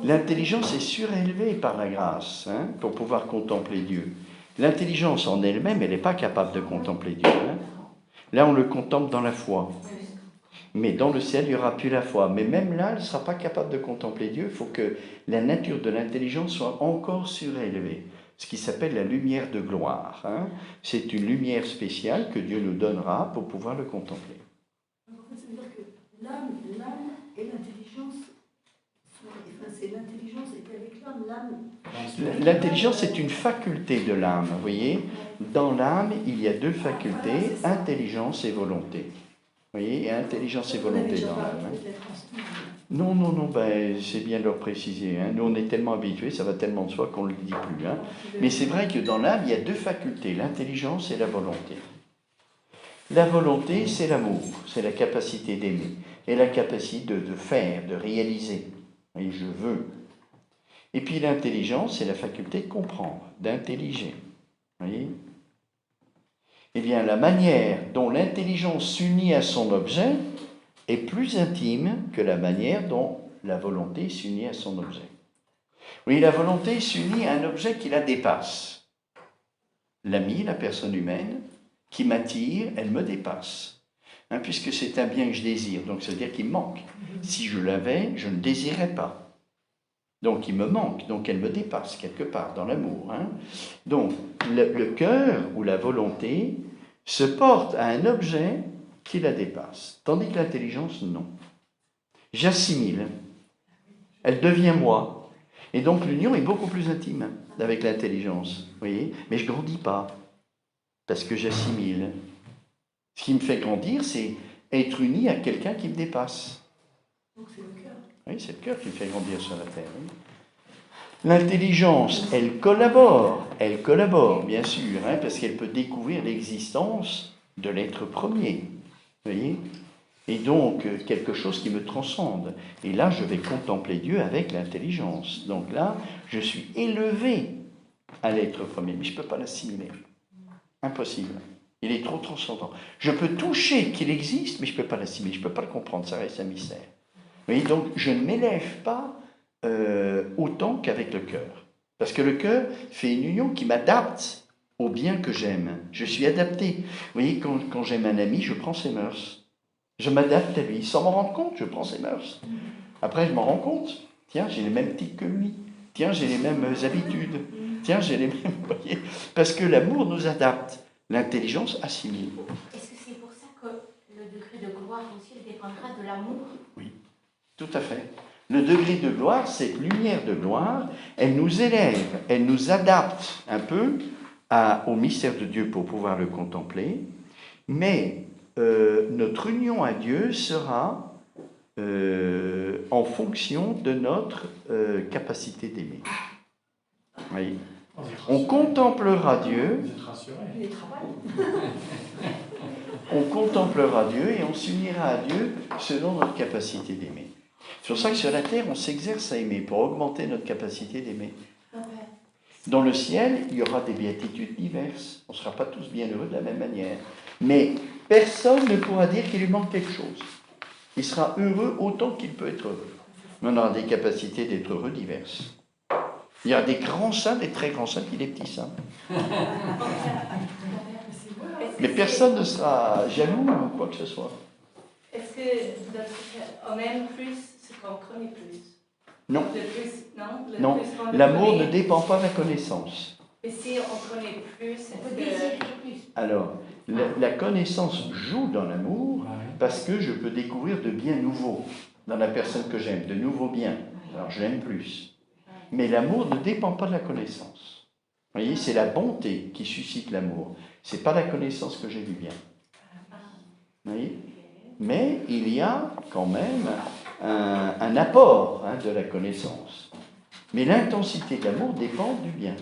l'intelligence est surélevée par la grâce, hein, pour pouvoir contempler Dieu. L'intelligence en elle-même, elle n'est pas capable de contempler Dieu. Hein. Là, on le contemple dans la foi. Mais dans le ciel, il n'y aura plus la foi. Mais même là, elle ne sera pas capable de contempler Dieu. Il faut que la nature de l'intelligence soit encore surélevée. Ce qui s'appelle la lumière de gloire. Hein. C'est une lumière spéciale que Dieu nous donnera pour pouvoir le contempler. En fait, ça veut dire que l'âme et l'intelligence, c'est l'intelligence est avec l'âme. L'intelligence est une faculté de l'âme. Vous voyez, dans l'âme, il y a deux facultés, intelligence et volonté. Vous voyez, et intelligence et volonté dans l'âme. Non, c'est bien de leur préciser. Hein. Nous, on est tellement habitués, ça va tellement de soi qu'on ne le dit plus. Hein. Mais c'est vrai que dans l'âme, il y a deux facultés, l'intelligence et la volonté. La volonté, c'est l'amour, c'est la capacité d'aimer, et la capacité de faire, de réaliser. Et je veux. Et puis l'intelligence, c'est la faculté de comprendre, d'intelliger. Vous voyez ? Eh bien, la manière dont l'intelligence s'unit à son objet est plus intime que la manière dont la volonté s'unit à son objet. Oui, la volonté s'unit à un objet qui la dépasse. L'ami, la personne humaine, qui m'attire, elle me dépasse. Hein, puisque c'est un bien que je désire, donc ça veut dire qu'il me manque. Si je l'avais, je ne désirais pas. Donc il me manque, donc elle me dépasse quelque part dans l'amour. Hein. Donc le cœur ou la volonté se porte à un objet qui la dépasse, tandis que l'intelligence, non. J'assimile, elle devient moi, et donc l'union est beaucoup plus intime avec l'intelligence, vous voyez, mais je ne grandis pas, parce que j'assimile. Ce qui me fait grandir, c'est être uni à quelqu'un qui me dépasse. Donc c'est le cœur. Oui, c'est le cœur qui me fait grandir sur la terre. Oui. L'intelligence, elle collabore, bien sûr, hein, parce qu'elle peut découvrir l'existence de l'être premier. Vous voyez ? Et donc, quelque chose qui me transcende. Et là, je vais contempler Dieu avec l'intelligence. Donc là, je suis élevé à l'être premier, mais je ne peux pas l'assimiler. Impossible. Il est trop transcendant. Je peux toucher qu'il existe, mais je ne peux pas l'assimiler, je ne peux pas le comprendre, ça reste un mystère. Vous voyez, donc, je ne m'élève pas autant qu'avec le cœur. Parce que le cœur fait une union qui m'adapte au bien que j'aime. Je suis adapté. Vous voyez, quand j'aime un ami, je prends ses mœurs. Je m'adapte à lui. Sans m'en rendre compte, je prends ses mœurs. Après, je m'en rends compte. Tiens, j'ai les mêmes tics que lui. Tiens, j'ai les mêmes habitudes. Tiens, j'ai les mêmes... Vous voyez, parce que l'amour nous adapte. L'intelligence assimile. Est-ce que c'est pour ça que le degré de gloire au ciel dépendra de l'amour? Oui, tout à fait. Le degré de gloire, cette lumière de gloire, elle nous élève, elle nous adapte un peu au mystère de Dieu pour pouvoir le contempler, mais notre union à Dieu sera en fonction de notre capacité d'aimer. Oui. On contemplera Dieu. Vous êtes rassurés. On contemplera Dieu et on s'unira à Dieu selon notre capacité d'aimer. C'est pour ça que sur la terre, on s'exerce à aimer pour augmenter notre capacité d'aimer. Dans le ciel, il y aura des béatitudes diverses. On ne sera pas tous bien heureux de la même manière. Mais personne ne pourra dire qu'il lui manque quelque chose. Il sera heureux autant qu'il peut être heureux. Mais on aura des capacités d'être heureux diverses. Il y a des grands saints, des très grands saints, et des petits saints. Mais personne ne sera jaloux ou quoi que ce soit. Est-ce qu'on aime plus ce qu'on connaît plus? Non. Non, L'amour ne dépend pas de la connaissance. Mais si on connaît plus, On peut désirer plus. Alors, la connaissance joue dans l'amour parce que je peux découvrir de biens nouveaux dans la personne que j'aime, de nouveaux biens. Alors, je l'aime plus. Mais l'amour ne dépend pas de la connaissance. Vous voyez, c'est la bonté qui suscite l'amour. Ce n'est pas la connaissance que j'ai du bien. Vous voyez ? Mais il y a quand même un apport de la connaissance. Mais l'intensité de l'amour dépend du bien.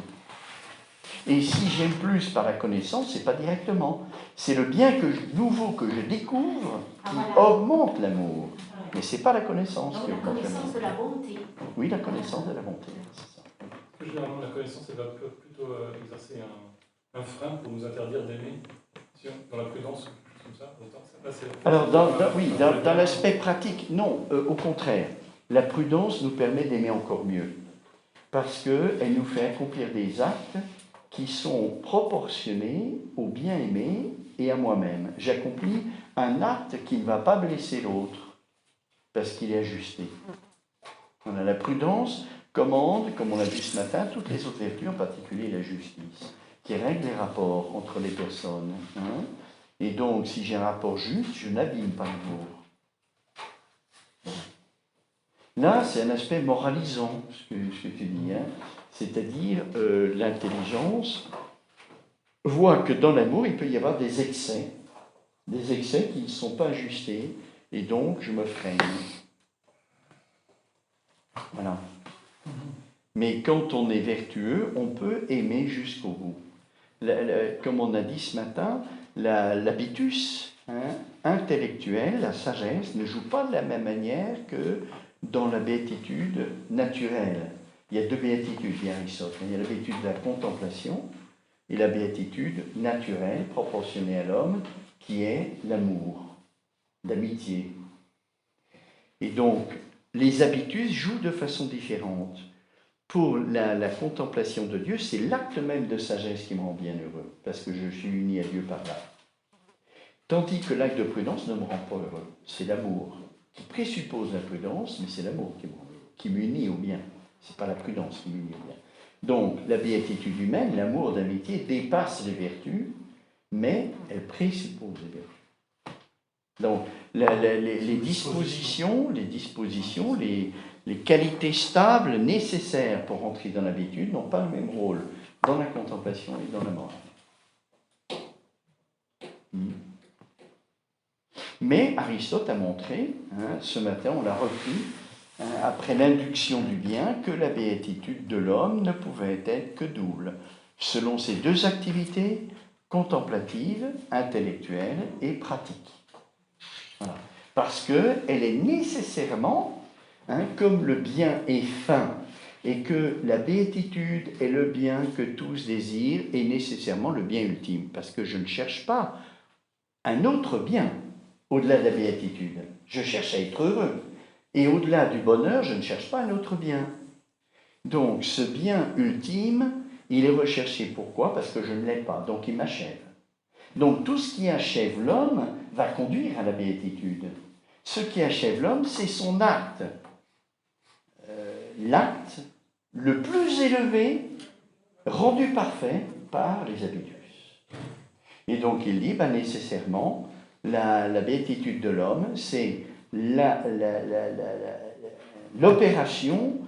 Et si j'aime plus par la connaissance, ce n'est pas directement. C'est le bien nouveau que je découvre qui augmente l'amour. Mais ce n'est pas la connaissance Donc qui la augmente l'amour. connaissance de la bonté. Oui, la connaissance de la bonté. C'est ça. Généralement, la connaissance, elle va plutôt exercer un frein pour nous interdire d'aimer. Si dans la prudence, comme ça, là, c'est... Alors, dans l'aspect pratique, non, au contraire. La prudence nous permet d'aimer encore mieux. Parce qu'elle nous fait accomplir des actes qui sont proportionnés au bien aimé et à moi-même. J'accomplis un acte qui ne va pas blesser l'autre, parce qu'il est ajusté. On a la prudence, commande, comme on l'a vu ce matin, toutes les autres vertus, en particulier la justice, qui règle les rapports entre les personnes. Hein. Et donc, si j'ai un rapport juste, je n'abîme pas l'amour. Là, c'est un aspect moralisant, ce que tu dis. Hein. C'est-à-dire, l'intelligence voit que dans l'amour, il peut y avoir des excès qui ne sont pas ajustés, et donc je me freine. Voilà. Mais quand on est vertueux, on peut aimer jusqu'au bout. Comme on a dit ce matin, l'habitus intellectuel, la sagesse, ne joue pas de la même manière que dans la béatitude naturelle. Il y a deux béatitudes, dit Aristote. Il y a la béatitude de la contemplation et la béatitude naturelle, proportionnée à l'homme, qui est l'amour, l'amitié. Et donc, les habitus jouent de façon différente. Pour la contemplation de Dieu, c'est l'acte même de sagesse qui me rend bien heureux, parce que je suis uni à Dieu par là. Tandis que l'acte de prudence ne me rend pas heureux. C'est l'amour qui présuppose la prudence, mais c'est l'amour qui m'unit au bien. Ce n'est pas la prudence qui m'unit au bien. Donc, la béatitude humaine, l'amour d'amitié, dépasse les vertus, mais elle présuppose les vertus. Donc, les dispositions, les qualités stables nécessaires pour entrer dans l'habitude n'ont pas le même rôle dans la contemplation et dans la morale. Mais Aristote a montré, ce matin on l'a repris, après l'induction du bien, que la béatitude de l'homme ne pouvait être que double, selon ses deux activités, contemplative, intellectuelle et pratique. Voilà. Parce qu'elle est nécessairement, comme le bien est fin, et que la béatitude est le bien que tous désirent, est nécessairement le bien ultime. Parce que je ne cherche pas un autre bien au-delà de la béatitude. Je cherche à être heureux. Et au-delà du bonheur, je ne cherche pas un autre bien. Donc ce bien ultime, il est recherché. Pourquoi? Parce que je ne l'ai pas. Donc il m'achève. Donc tout ce qui achève l'homme va conduire à la béatitude. Ce qui achève l'homme, c'est son acte. L'acte le plus élevé, rendu parfait par les habitus. Et donc il dit, nécessairement, la béatitude de l'homme, c'est l'opération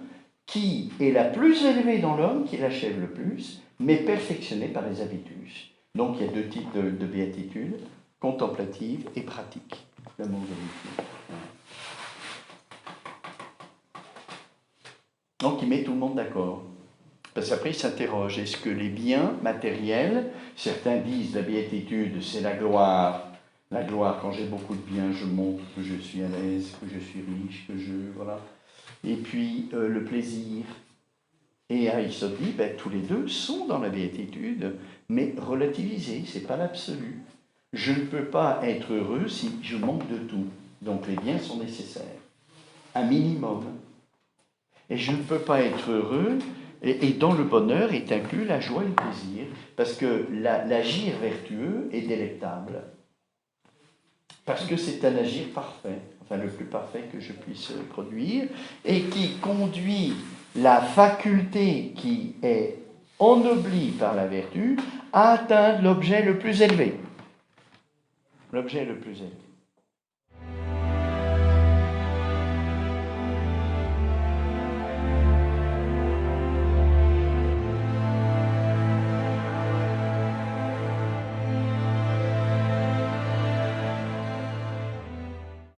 qui est la plus élevée dans l'homme, qui l'achève le plus, mais perfectionnée par les habitus. Donc il y a deux types de béatitude, contemplative et pratique. L'amour de l'ultime. Donc il met tout le monde d'accord. Parce qu'après il s'interroge, est-ce que les biens matériels, certains disent la béatitude c'est la gloire. La gloire, quand j'ai beaucoup de biens, je montre que je suis à l'aise, que je suis riche, que je... Voilà. Et puis le plaisir. Et Aristote dit, tous les deux sont dans la béatitude, mais relativisés, c'est pas l'absolu. Je ne peux pas être heureux si je manque de tout. Donc les biens sont nécessaires. Un minimum. Et je ne peux pas être heureux, et dans le bonheur est inclus la joie et le plaisir, parce que l'agir vertueux est délectable. Parce que c'est un agir parfait, enfin le plus parfait que je puisse produire, et qui conduit la faculté qui est ennoblie par la vertu à atteindre l'objet le plus élevé. L'objet le plus élevé.